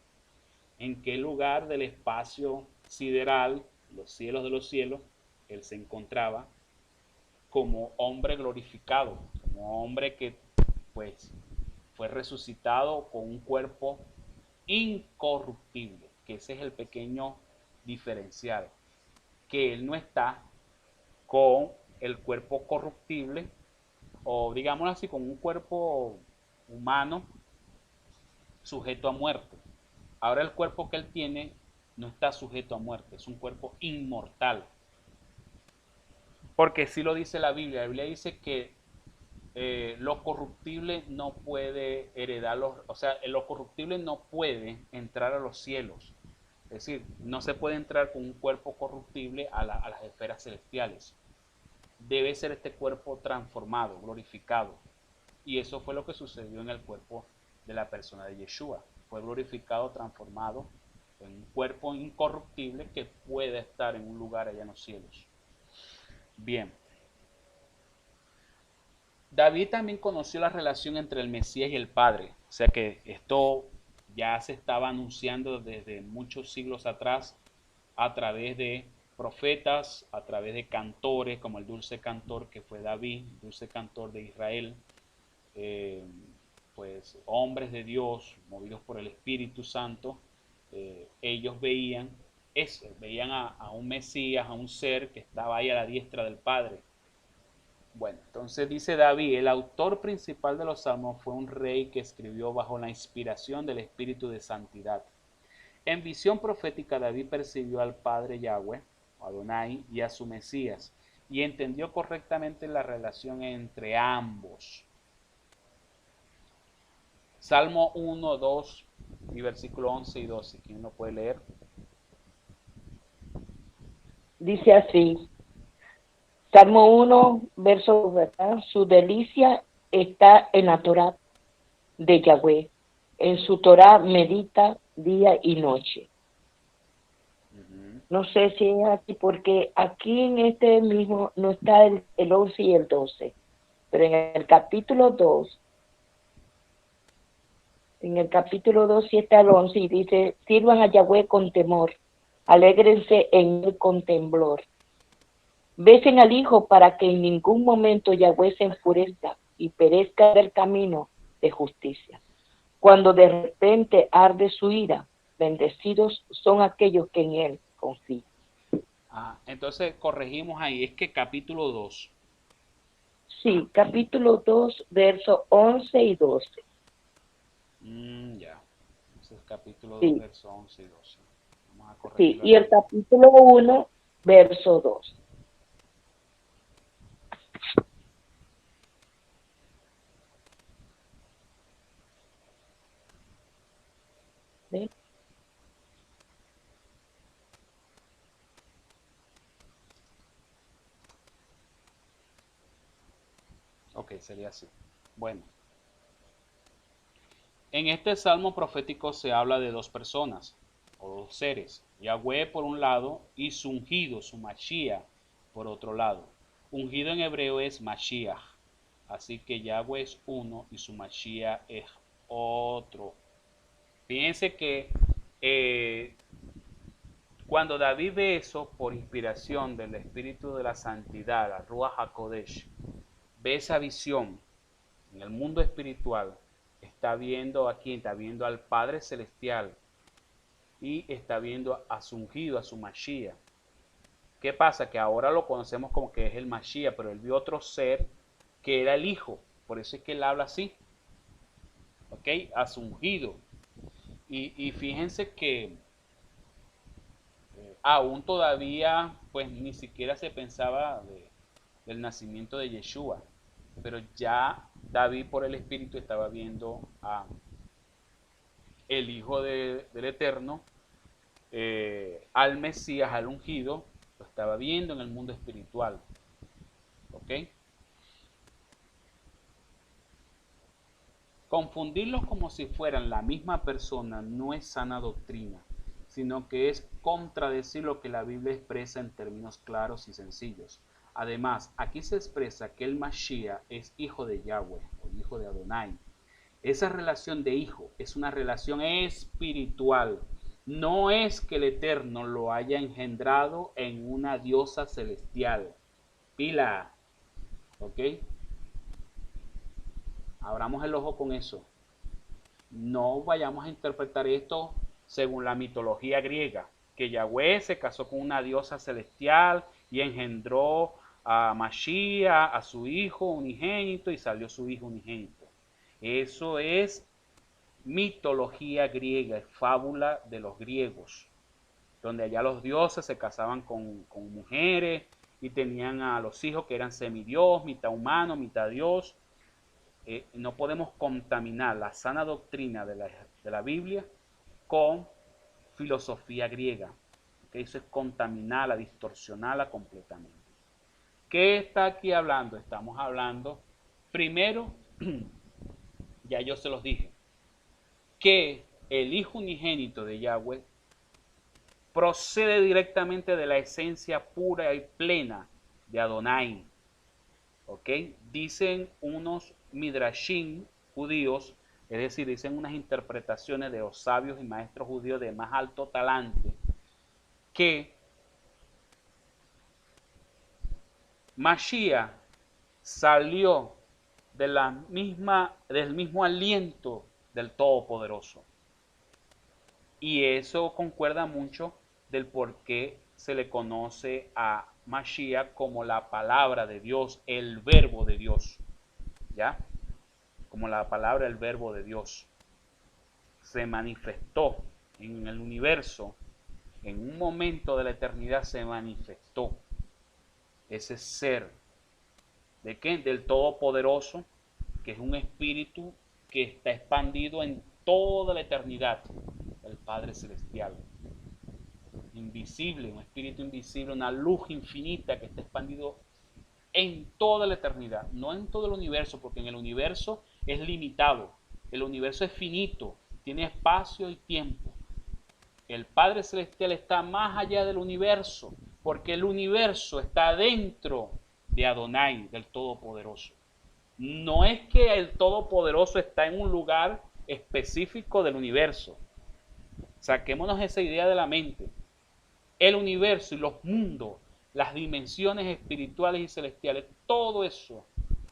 ¿En qué lugar del espacio sideral, los cielos de los cielos, Él se encontraba como hombre glorificado, como hombre que pues fue resucitado con un cuerpo incorruptible? Que ese es el pequeño diferencial, que Él no está con el cuerpo corruptible, o digámoslo así, con un cuerpo humano sujeto a muerte. Ahora el cuerpo que Él tiene no está sujeto a muerte, es un cuerpo inmortal. Porque sí lo dice la Biblia dice que lo corruptible no puede heredar o sea, lo corruptible no puede entrar a los cielos. Es decir, no se puede entrar con un cuerpo corruptible a las esferas celestiales. Debe ser este cuerpo transformado, glorificado. Y eso fue lo que sucedió en el cuerpo de la persona de Yeshua. Fue glorificado, transformado en un cuerpo incorruptible que puede estar en un lugar allá en los cielos. Bien. David también conoció la relación entre el Mesías y el Padre. O sea que esto ya se estaba anunciando desde muchos siglos atrás a través de profetas, a través de cantores, como el dulce cantor que fue David, dulce cantor de Israel, pues hombres de Dios, movidos por el Espíritu Santo, ellos veían eso, veían a un Mesías, a un ser que estaba ahí a la diestra del Padre. Bueno, entonces dice David, el autor principal de los salmos fue un rey que escribió bajo la inspiración del Espíritu de Santidad. En visión profética, David percibió al Padre Yahweh, Adonai, y a su Mesías, y entendió correctamente la relación entre ambos. Salmo 1, 2 y versículo 11 y 12. ¿Quién lo puede leer? Dice así, Salmo 1, verso, ¿verdad? Su delicia está en la Torá de Yahweh. En su Torá medita día y noche. No sé si es aquí, porque aquí en este mismo no está el 11 y el 12, pero en el capítulo 2 sí está el 11 y dice, sirvan a Yahweh con temor, alégrense en él con temblor. Besen al Hijo para que en ningún momento Yahweh se enfurezca y perezca del camino de justicia. Cuando de repente arde su ira, bendecidos son aquellos que en él confían. Entonces corregimos ahí, es que capítulo 2. Sí, capítulo 2, versos 11 y 12. Ya. Ese es capítulo 2, Sí, verso 11 y 12. Vamos a sí, corregirlo y el aquí. capítulo 1, verso 2. ¿Ven? Ok, sería así. Bueno, en este salmo profético se habla de dos personas o dos seres, Yahweh por un lado y su ungido, su Mashiach, por otro lado. Ungido en hebreo es Mashiach, así que Yahweh es uno y su Mashiach es otro. Fíjense que eh, cuando David ve eso por inspiración del Espíritu de la Santidad, la Ruach HaKodesh, ve esa visión en el mundo espiritual, está viendo a quién, está viendo al Padre Celestial y está viendo a su ungido, a su Mashiach. ¿Qué pasa? Que ahora lo conocemos como que es el Mashiach, pero él vio otro ser que era el Hijo, por eso es que él habla así, ¿ok? A su ungido. Y fíjense que aún todavía, pues ni siquiera se pensaba del nacimiento de Yeshua, pero ya David por el Espíritu estaba viendo a el Hijo del Eterno, al Mesías, al ungido, lo estaba viendo en el mundo espiritual. ¿Ok? Confundirlos como si fueran la misma persona no es sana doctrina, sino que es contradecir lo que la Biblia expresa en términos claros y sencillos. Además, aquí se expresa que el Mashiach es hijo de Yahweh o hijo de Adonai. Esa relación de hijo es una relación espiritual. No es que el Eterno lo haya engendrado en una diosa celestial. Pila, ¿ok? Abramos el ojo con eso. No vayamos a interpretar esto según la mitología griega, que Yahweh se casó con una diosa celestial y engendró a Mashiach, a su hijo unigénito, y salió su hijo unigénito. Eso es mitología griega, es fábula de los griegos, donde allá los dioses se casaban con mujeres y tenían a los hijos que eran semidios, mitad humano, mitad dios. No podemos contaminar la sana doctrina de la Biblia con filosofía griega, que eso es contaminarla, distorsionarla completamente. ¿Qué está aquí hablando? Estamos hablando, primero, ya yo se los dije, que el Hijo unigénito de Yahweh procede directamente de la esencia pura y plena de Adonai. ¿Ok? Dicen unos midrashim judíos, es decir, dicen unas interpretaciones de los sabios y maestros judíos de más alto talante, que Mashiach salió del mismo aliento del Todopoderoso. Y eso concuerda mucho del por qué se le conoce a Mashiach como la palabra de Dios, el verbo de Dios. ¿Ya? Como la palabra, el verbo de Dios. Se manifestó en el universo, en un momento de la eternidad se manifestó ese ser. ¿De qué? Del Todopoderoso, que es un espíritu que está expandido en toda la eternidad, el Padre Celestial. Invisible, un espíritu invisible, una luz infinita que está expandido en toda la eternidad, no en todo el universo, porque en el universo es limitado, el universo es finito, tiene espacio y tiempo, El Padre Celestial está más allá del universo, porque el universo está dentro de Adonai, del Todopoderoso. No es que el Todopoderoso está en un lugar específico del universo. Saquémonos esa idea de la mente. El universo y los mundos, las dimensiones espirituales y celestiales, todo eso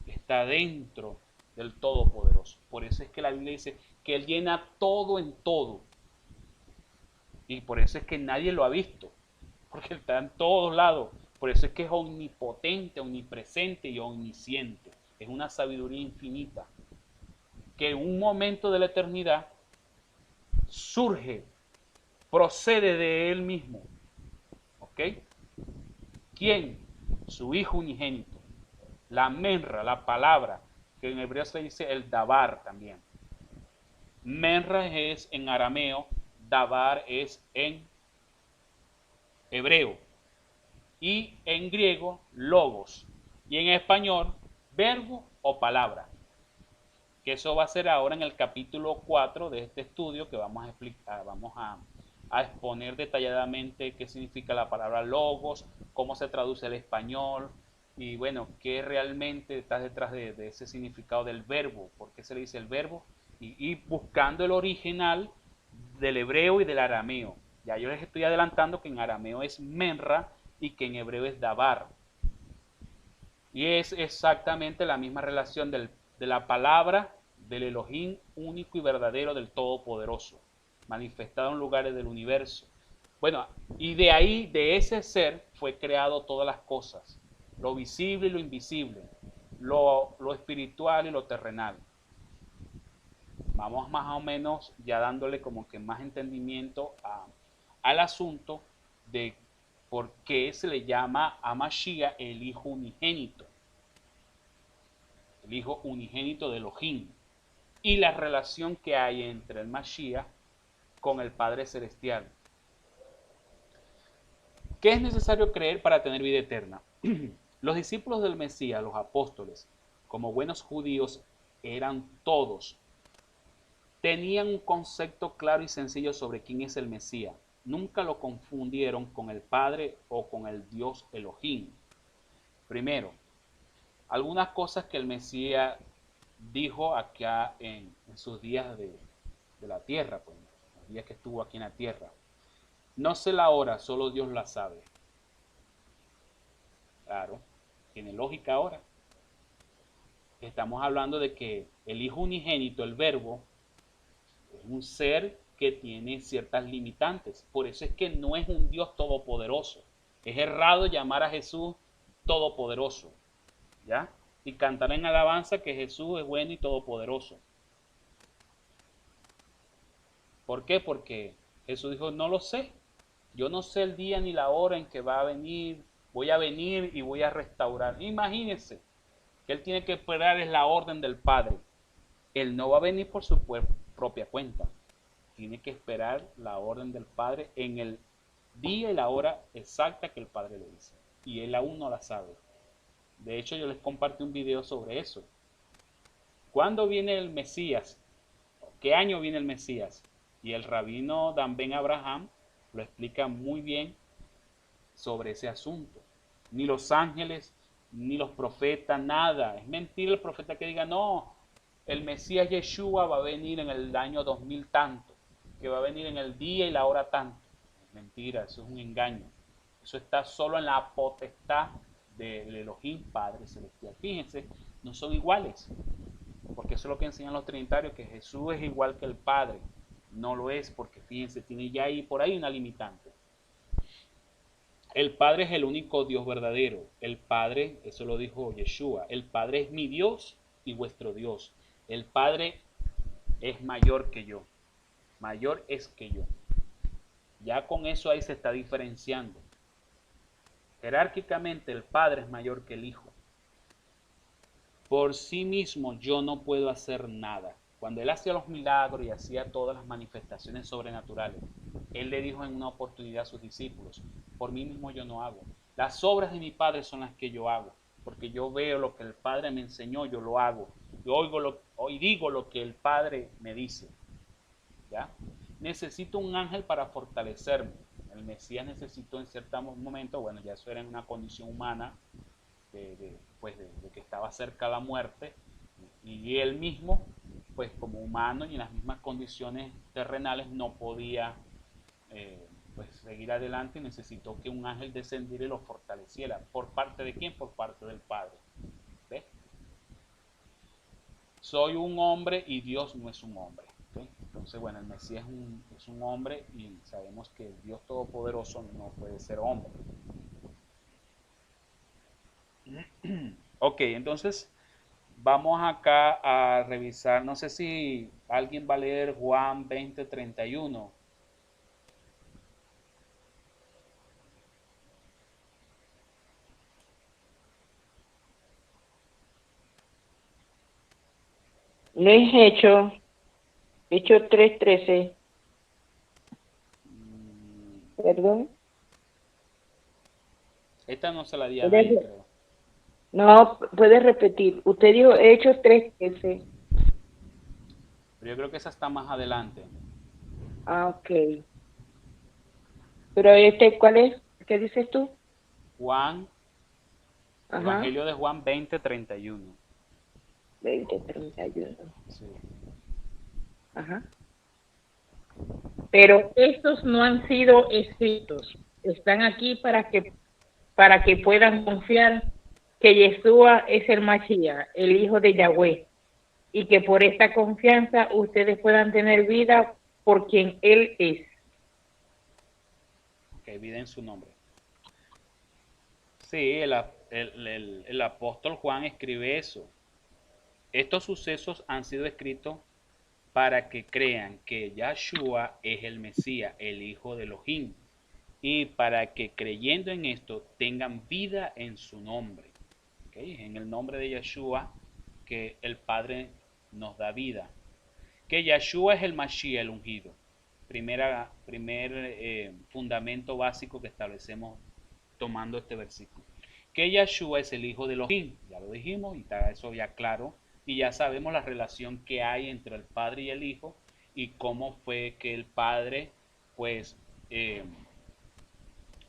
está dentro del Todopoderoso. Por eso es que la Biblia dice que Él llena todo en todo. Y por eso es que nadie lo ha visto, porque Él está en todos lados. Por eso es que es omnipotente, omnipresente y omnisciente. Es una sabiduría infinita que en un momento de la eternidad surge, procede de Él mismo. ¿Ok? ¿Quién? Su Hijo unigénito. La menra, la palabra, que en hebreo se dice el dabar también. Menra es en arameo, dabar es en hebreo. Y en griego, logos. Y en español, verbo o palabra. Que eso va a ser ahora en el capítulo 4 de este estudio que vamos a explicar, vamos a exponer detalladamente qué significa la palabra logos, cómo se traduce el español y bueno, qué realmente está detrás de ese significado del verbo, por qué se le dice el verbo y buscando el original del hebreo y del arameo. Ya yo les estoy adelantando que en arameo es menra y que en hebreo es dabar. Y es exactamente la misma relación de la palabra del Elohim único y verdadero del Todopoderoso, manifestado en lugares del universo. Bueno, y de ahí, de ese ser, fue creado todas las cosas, lo visible y lo invisible, lo espiritual y lo terrenal. Vamos más o menos ya dándole como que más entendimiento al asunto de por qué se le llama a Mashiach el Hijo Unigénito. El Hijo Unigénito de Elohim. Y la relación que hay entre el Mashiach con el Padre Celestial. ¿Qué es necesario creer para tener vida eterna? Los discípulos del Mesías, los apóstoles, como buenos judíos, eran todos. Tenían un concepto claro y sencillo sobre quién es el Mesías. Nunca lo confundieron con el Padre o con el Dios Elohim. Primero, algunas cosas que el Mesías dijo acá en sus días de la tierra, pues, los días que estuvo aquí en la tierra. No sé la hora, solo Dios la sabe. Claro, tiene lógica ahora. Estamos hablando de que el Hijo Unigénito, el Verbo, es un ser que tiene ciertas limitantes. Por eso es que no es un Dios todopoderoso. Es errado llamar a Jesús todopoderoso. ¿Ya? Y cantar en alabanza que Jesús es bueno y todopoderoso. ¿Por qué? Porque Jesús dijo, no lo sé. Yo no sé el día ni la hora en que va a venir. Voy a venir y voy a restaurar. Imagínense que Él tiene que esperar es la orden del Padre. Él no va a venir por su propia cuenta. Tiene que esperar la orden del Padre en el día y la hora exacta que el Padre le dice. Y Él aún no la sabe. De hecho, yo les compartí un video sobre eso. ¿Cuándo viene el Mesías? ¿Qué año viene el Mesías? Y el rabino Dan Ben Abraham lo explica muy bien sobre ese asunto. Ni los ángeles, ni los profetas, nada. Es mentira el profeta que diga, no, el Mesías Yeshua va a venir en el año 2000 tanto, que va a venir en el día y la hora tanto. Es mentira, eso es un engaño. Eso está solo en la potestad del Elohim Padre Celestial. Fíjense, no son iguales, porque eso es lo que enseñan los trinitarios, que Jesús es igual que el Padre. No lo es, porque fíjense, tiene ya ahí por ahí una limitante. El Padre es el único Dios verdadero. El Padre, eso lo dijo Yeshua, el Padre es mi Dios y vuestro Dios. El Padre es mayor que yo. Mayor es que yo. Ya con eso ahí se está diferenciando. Jerárquicamente el Padre es mayor que el Hijo. Por sí mismo yo no puedo hacer nada. Cuando Él hacía los milagros y hacía todas las manifestaciones sobrenaturales, Él le dijo en una oportunidad a sus discípulos, por mí mismo yo no hago. Las obras de mi Padre son las que yo hago, porque yo veo lo que el Padre me enseñó, yo lo hago. Yo digo lo que el Padre me dice. ¿Ya? necesito un ángel para fortalecerme. El Mesías necesitó en cierto momento, bueno, ya eso era en una condición humana, pues de que estaba cerca de la muerte, y él mismo, pues como humano y en las mismas condiciones terrenales, no podía pues seguir adelante, y necesitó que un ángel descendiera y lo fortaleciera. ¿Por parte de quién? Por parte del Padre. ¿Ves? Soy un hombre y Dios no es un hombre. ¿Okay? Entonces, bueno, el Mesías es un hombre, y sabemos que el Dios Todopoderoso no puede ser hombre. Ok, entonces vamos acá a revisar, no sé si alguien va a leer Juan 20:31. No es Hechos 3:13. Perdón. Esta no se la di a nadie, creo. No, puedes repetir. Usted dijo Hechos 3:13. Pero yo creo que esa está más adelante. Ah, ok. Pero ¿cuál es? ¿Qué dices tú? Juan, Ajá. Evangelio de Juan 20:31. 20:31. Sí. Ajá. Pero estos no han sido escritos. Están aquí para que puedan confiar que Yeshua es el Mashiach, el Hijo de Yahweh, y que por esta confianza ustedes puedan tener vida por quien Él es. Que vida en su nombre. Sí, el apóstol Juan escribe eso. Estos sucesos han sido escritos para que crean que Yahshua es el Mesías, el Hijo de Elohim, y para que creyendo en esto tengan vida en su nombre. ¿Okay? En el nombre de Yahshua que el Padre nos da vida. Que Yahshua es el Mashiach, el ungido. Primer fundamento básico que establecemos tomando este versículo. Que Yahshua es el Hijo de Elohim, ya lo dijimos y está eso ya claro, y ya sabemos la relación que hay entre el Padre y el Hijo, y cómo fue que el Padre, pues,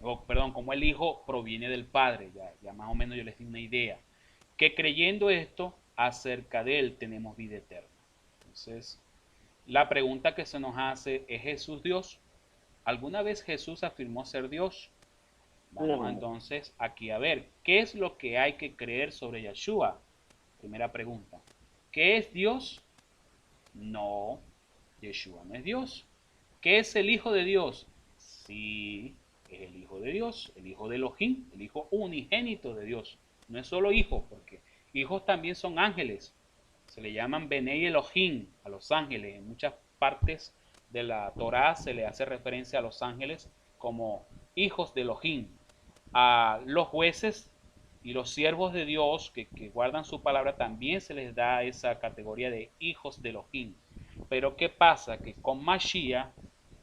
cómo el Hijo proviene del Padre, ya más o menos yo les di una idea, que creyendo esto, acerca de Él tenemos vida eterna. Entonces, la pregunta que se nos hace, ¿es Jesús Dios? ¿Alguna vez Jesús afirmó ser Dios? Vamos No. entonces aquí a ver, ¿qué es lo que hay que creer sobre Yeshua? Primera pregunta. ¿Qué es Dios? No, Yeshua no es Dios. ¿Qué es el Hijo de Dios? Sí, es el Hijo de Dios, el Hijo de Elohim, el Hijo unigénito de Dios. No es solo hijo, porque hijos también son ángeles. Se le llaman Benei Elohim a los ángeles. En muchas partes de la Torá se le hace referencia a los ángeles como hijos de Elohim. A los jueces y los siervos de Dios que guardan su palabra también se les da esa categoría de hijos de Elohim. Pero ¿qué pasa? Que con Mashiach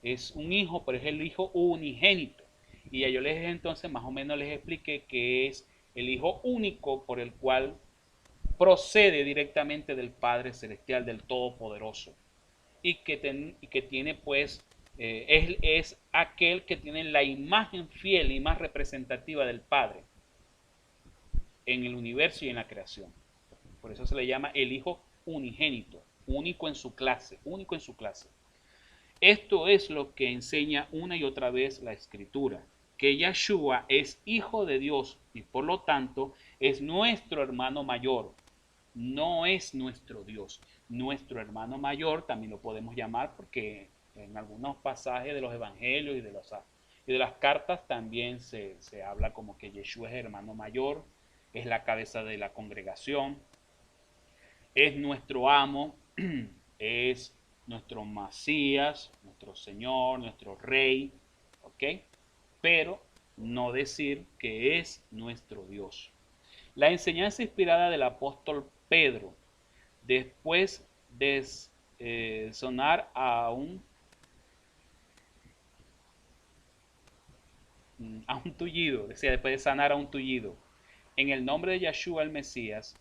es un hijo, pero es el hijo unigénito. Y ya yo les entonces más o menos les expliqué que es el hijo único por el cual procede directamente del Padre Celestial, del Todopoderoso. Y que tiene pues, es aquel que tiene la imagen fiel y más representativa del Padre en el universo y en la creación. Por eso se le llama el Hijo unigénito, único en su clase, único en su clase. Esto es lo que enseña una y otra vez la Escritura, que Yahshua es Hijo de Dios y por lo tanto es nuestro hermano mayor, no es nuestro Dios. Nuestro hermano mayor también lo podemos llamar porque en algunos pasajes de los evangelios y de las cartas también se habla como que Yeshua es hermano mayor, es la cabeza de la congregación, es nuestro amo, es nuestro Masías, nuestro Señor, nuestro Rey, ¿ok? Pero no decir que es nuestro Dios. La enseñanza inspirada del apóstol Pedro, después de sonar a un tullido, decía, después de sanar a un tullido, en el nombre de Yahshua el Mesías,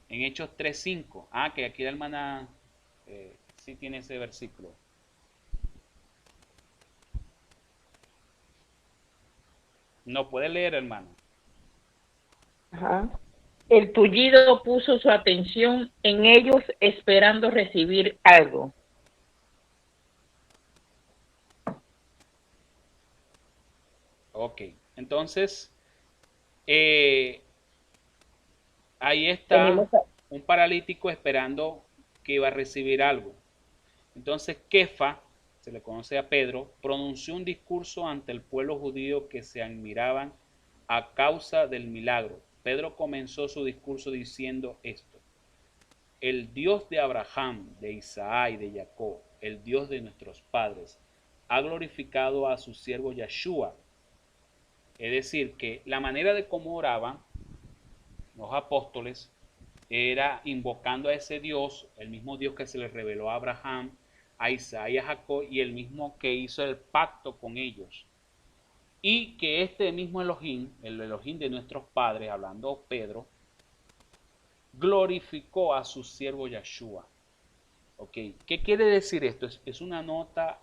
en Hechos 3:5, que aquí la hermana sí tiene ese versículo. No puede leer, hermano. Ajá. El tullido puso su atención en ellos esperando recibir algo. Ok, entonces eh, ahí está Tenemos a- un paralítico esperando que iba a recibir algo. Entonces Kefa, se le conoce a Pedro, pronunció un discurso ante el pueblo judío que se admiraban a causa del milagro. Pedro comenzó su discurso diciendo esto: el Dios de Abraham, de Isaac y de Jacob, el Dios de nuestros padres, ha glorificado a su siervo Yeshua. Es decir, que la manera de cómo oraban los apóstoles era invocando a ese Dios, el mismo Dios que se les reveló a Abraham, a Isaac y a Jacob, y el mismo que hizo el pacto con ellos. Y que este mismo Elohim, el Elohim de nuestros padres, hablando Pedro, glorificó a su siervo Yeshua. Ok, ¿qué quiere decir esto? Es una nota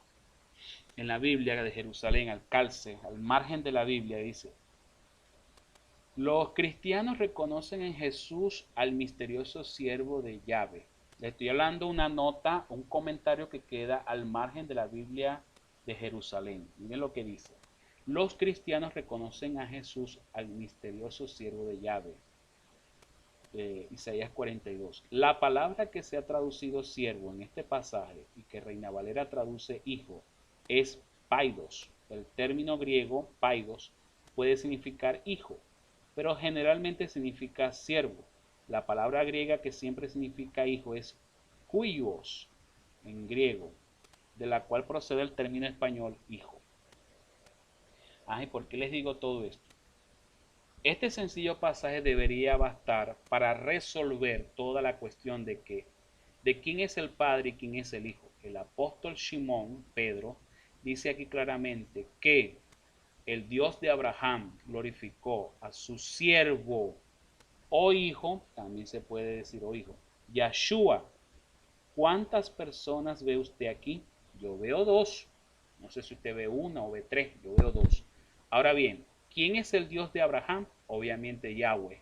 en la Biblia de Jerusalén, al calce, al margen de la Biblia, dice: los cristianos reconocen en Jesús al misterioso siervo de Yahvé. Le estoy hablando una nota, un comentario que queda al margen de la Biblia de Jerusalén. Miren lo que dice: los cristianos reconocen a Jesús al misterioso siervo de Yahvé. Isaías 42. La palabra que se ha traducido siervo en este pasaje y que Reina Valera traduce hijo es paidos. El término griego paidos puede significar hijo, pero generalmente significa siervo. La palabra griega que siempre significa hijo es huios en griego, de la cual procede el término español hijo. ¿Y por qué les digo todo esto? Este sencillo pasaje debería bastar para resolver toda la cuestión de quién es el Padre y quién es el Hijo. El apóstol Simón, Pedro, dice aquí claramente que el Dios de Abraham glorificó a su siervo o hijo, también se puede decir o hijo, Yeshua. ¿Cuántas personas ve usted aquí? Yo veo dos. No sé si usted ve una o ve tres, yo veo dos. Ahora bien, ¿quién es el Dios de Abraham? Obviamente Yahweh.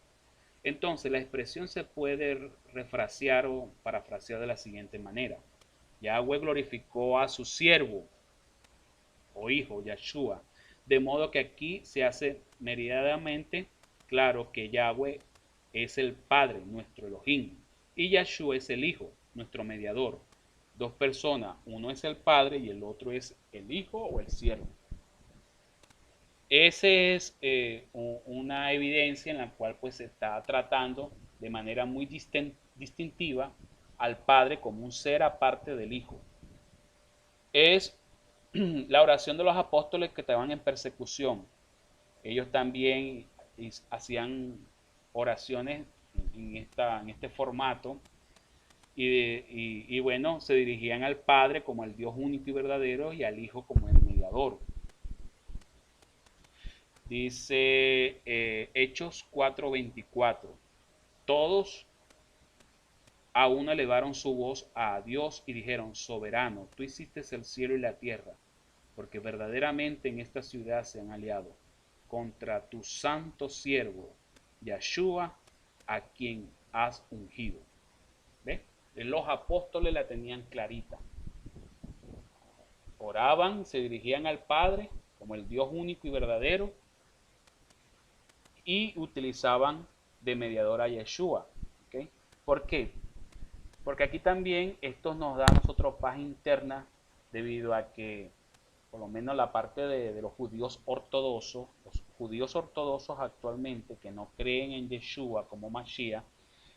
Entonces la expresión se puede refrasear o parafrasear de la siguiente manera: Yahweh glorificó a su siervo o hijo, Yeshua. De modo que aquí se hace meridianamente claro que Yahweh es el Padre, nuestro Elohim, y Yeshua es el Hijo, nuestro mediador. Dos personas, uno es el Padre y el otro es el Hijo o el siervo. Esa es una evidencia en la cual pues se está tratando de manera muy distintiva al Padre como un ser aparte del Hijo. Es la oración de los apóstoles que estaban en persecución. Ellos también hacían oraciones en este formato y bueno, se dirigían al Padre como el Dios único y verdadero y al Hijo como el mediador. Dice Hechos 4:24: todos a uno elevaron su voz a Dios y dijeron: soberano, tú hiciste el cielo y la tierra, porque verdaderamente en esta ciudad se han aliado contra tu santo siervo, Yeshua, a quien has ungido. ¿Ves? Los apóstoles la tenían clarita. Oraban, se dirigían al Padre como el Dios único y verdadero y utilizaban de mediador a Yeshua. ¿Okay? ¿Por qué? Porque aquí también esto nos da a nosotros paz interna debido a que por lo menos la parte de los judíos ortodoxos actualmente que no creen en Yeshua como Mashiach,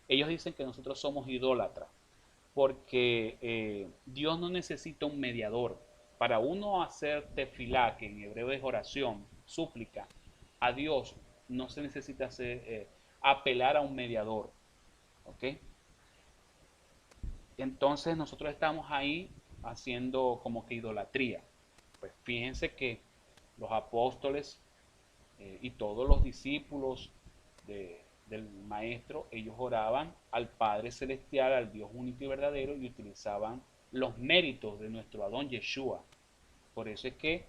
ellos dicen que nosotros somos idólatras, porque Dios no necesita un mediador. Para uno hacer tefilá, que en hebreo es oración, súplica, a Dios no se necesita apelar a un mediador. ¿Ok? Entonces nosotros estamos ahí haciendo como que idolatría. Pues fíjense que los apóstoles y todos los discípulos del Maestro, ellos oraban al Padre Celestial, al Dios único y verdadero, y utilizaban los méritos de nuestro Adón Yeshua. Por eso es que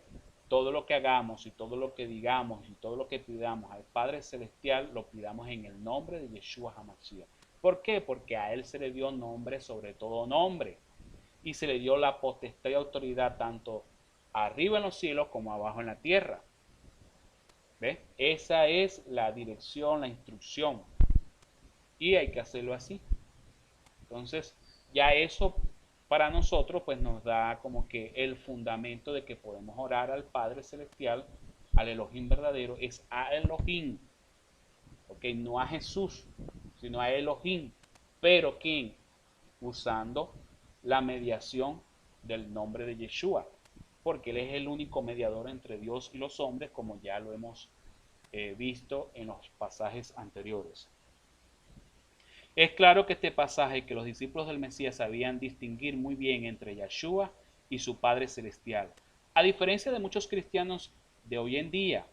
todo lo que hagamos y todo lo que digamos y todo lo que pidamos al Padre Celestial, lo pidamos en el nombre de Yeshua HaMashiach. ¿Por qué? Porque a Él se le dio nombre sobre todo nombre y se le dio la potestad y autoridad tanto arriba en los cielos como abajo en la tierra. ¿Ves? Esa es la dirección, la instrucción. Y hay que hacerlo así. Entonces, ya eso para nosotros pues nos da como que el fundamento de que podemos orar al Padre Celestial, al Elohim verdadero, es a Elohim, ¿ok? No a Jesús, sino a Elohim. Pero ¿quién? Usando la mediación del nombre de Yeshua, porque Él es el único mediador entre Dios y los hombres, como ya lo hemos visto en los pasajes anteriores. Es claro que este pasaje que los discípulos del Mesías sabían distinguir muy bien entre Yeshua y su Padre Celestial. A diferencia de muchos cristianos de hoy en día,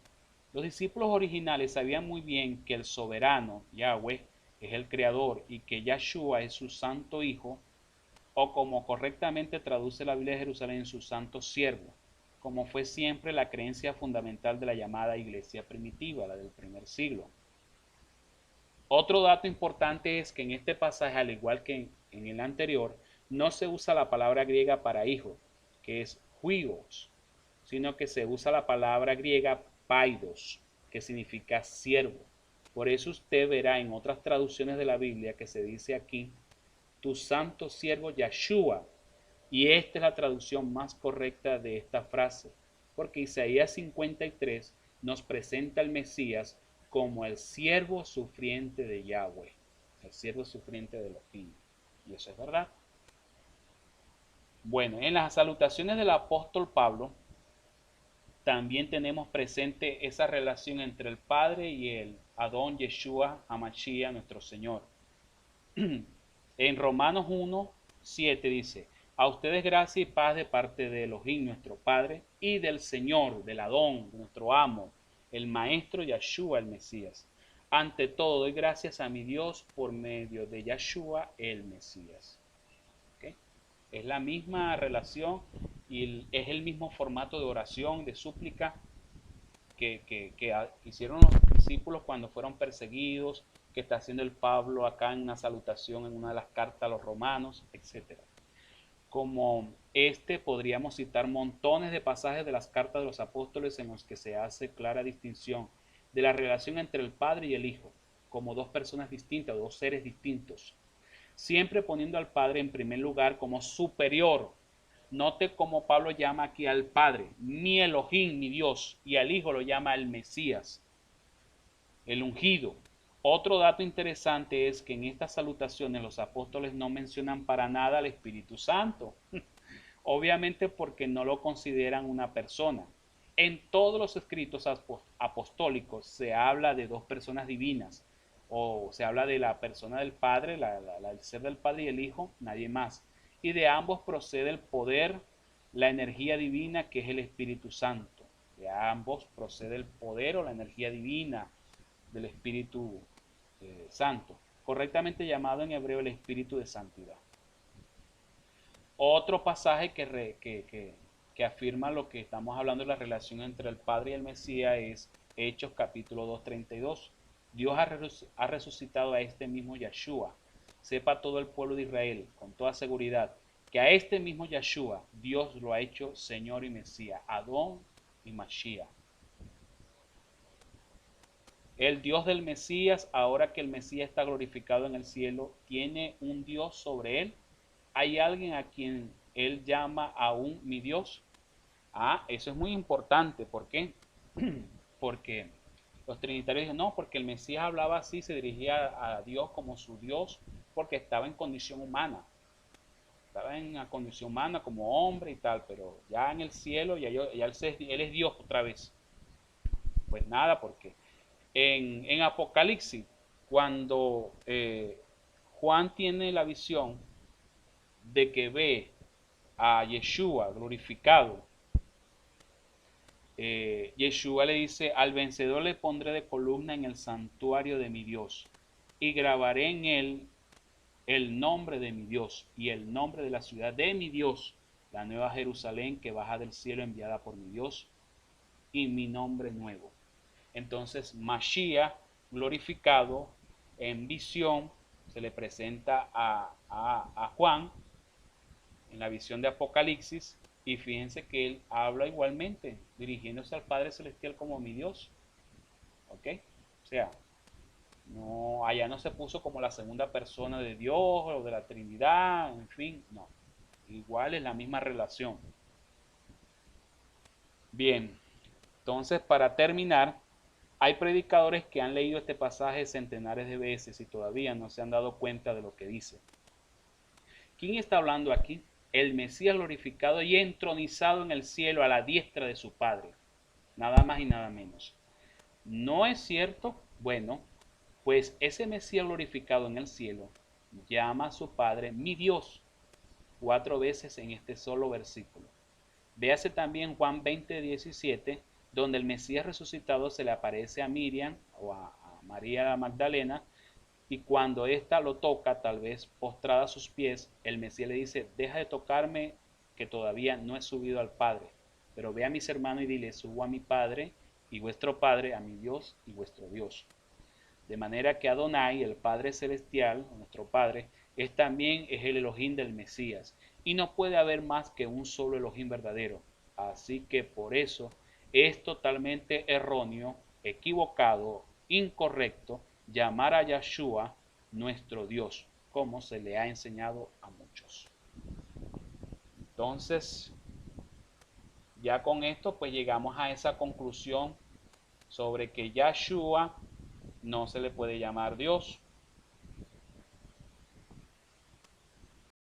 los discípulos originales sabían muy bien que el soberano, Yahweh, es el Creador y que Yeshua es su Santo Hijo, o como correctamente traduce la Biblia de Jerusalén, su Santo Siervo, como fue siempre la creencia fundamental de la llamada iglesia primitiva, la del primer siglo. Otro dato importante es que en este pasaje, al igual que en el anterior, no se usa la palabra griega para hijo, que es huios, sino que se usa la palabra griega paidos, que significa siervo. Por eso usted verá en otras traducciones de la Biblia que se dice aquí, tu santo siervo Yeshua. Y esta es la traducción más correcta de esta frase, porque Isaías 53 nos presenta al Mesías como el siervo sufriente de Yahweh, el siervo sufriente de Elohim. Y eso es verdad. Bueno, en las salutaciones del apóstol Pablo, también tenemos presente esa relación entre el Padre y el Adón Yeshua HaMashiach, nuestro Señor. En Romanos 1, 7 dice, a ustedes gracia y paz de parte de Elohim, nuestro Padre, y del Señor, del Adón, nuestro amo, el Maestro Yeshua, el Mesías. Ante todo, doy gracias a mi Dios por medio de Yeshua, el Mesías. ¿Okay? Es la misma relación y es el mismo formato de oración, de súplica que hicieron los discípulos cuando fueron perseguidos, que está haciendo el Pablo acá en una salutación en una de las cartas a los romanos, etc. Como podríamos citar montones de pasajes de las cartas de los apóstoles en los que se hace clara distinción de la relación entre el Padre y el Hijo, como dos personas distintas, dos seres distintos, siempre poniendo al Padre en primer lugar como superior. Note cómo Pablo llama aquí al Padre, mi Elohim, mi Dios, y al Hijo lo llama el Mesías, el ungido. Otro dato interesante es que en estas salutaciones los apóstoles no mencionan para nada al Espíritu Santo, obviamente porque no lo consideran una persona. En todos los escritos apostólicos se habla de dos personas divinas, o se habla de la persona del Padre, el ser del Padre y el Hijo, nadie más. Y de ambos procede el poder, la energía divina que es el Espíritu Santo. De ambos procede el poder o la energía divina del Espíritu Santo, correctamente llamado en hebreo el Espíritu de Santidad. Otro pasaje que afirma lo que estamos hablando de la relación entre el Padre y el Mesías es Hechos capítulo 2:32. Dios ha resucitado a este mismo Yeshua. Sepa todo el pueblo de Israel con toda seguridad que a este mismo Yeshua Dios lo ha hecho Señor y Mesías, Adón y Mashiach. El Dios del Mesías, ahora que el Mesías está glorificado en el cielo, ¿tiene un Dios sobre él? ¿Hay alguien a quien él llama aún mi Dios? Eso es muy importante. ¿Por qué? Porque los trinitarios dicen, no, porque el Mesías hablaba así, se dirigía a Dios como su Dios, porque estaba en condición humana. Estaba en una condición humana como hombre y tal, pero ya en el cielo, ya él es Dios otra vez. Pues nada, porque en Apocalipsis, cuando Juan tiene la visión de que ve a Yeshua glorificado, Yeshua le dice, al vencedor le pondré de columna en el santuario de mi Dios y grabaré en él el nombre de mi Dios y el nombre de la ciudad de mi Dios, la nueva Jerusalén que baja del cielo enviada por mi Dios, y mi nombre nuevo. Entonces, Mashiach glorificado en visión se le presenta a Juan en la visión de Apocalipsis, y fíjense que él habla igualmente, dirigiéndose al Padre Celestial como mi Dios. ¿Ok? O sea, no, allá no se puso como la segunda persona de Dios o de la Trinidad, en fin, no. Igual es la misma relación. Bien, entonces para terminar, hay predicadores que han leído este pasaje centenares de veces y todavía no se han dado cuenta de lo que dice. ¿Quién está hablando aquí? El Mesías glorificado y entronizado en el cielo a la diestra de su Padre. Nada más y nada menos. ¿No es cierto? Bueno, pues ese Mesías glorificado en el cielo llama a su Padre mi Dios 4 veces en este solo versículo. Véase también Juan 20:17, donde el Mesías resucitado se le aparece a Miriam o a María la Magdalena, y cuando ésta lo toca, tal vez postrada a sus pies, el Mesías le dice: deja de tocarme, que todavía no he subido al Padre, pero ve a mis hermanos y dile: subo a mi Padre y vuestro Padre, a mi Dios y vuestro Dios. De manera que Adonai, el Padre Celestial, nuestro Padre, es el Elohim del Mesías, y no puede haber más que un solo Elohim verdadero. Así que por eso es totalmente erróneo, equivocado, incorrecto llamar a Yahshua nuestro Dios, como se le ha enseñado a muchos. Entonces, ya con esto pues llegamos a esa conclusión sobre que Yahshua no se le puede llamar Dios,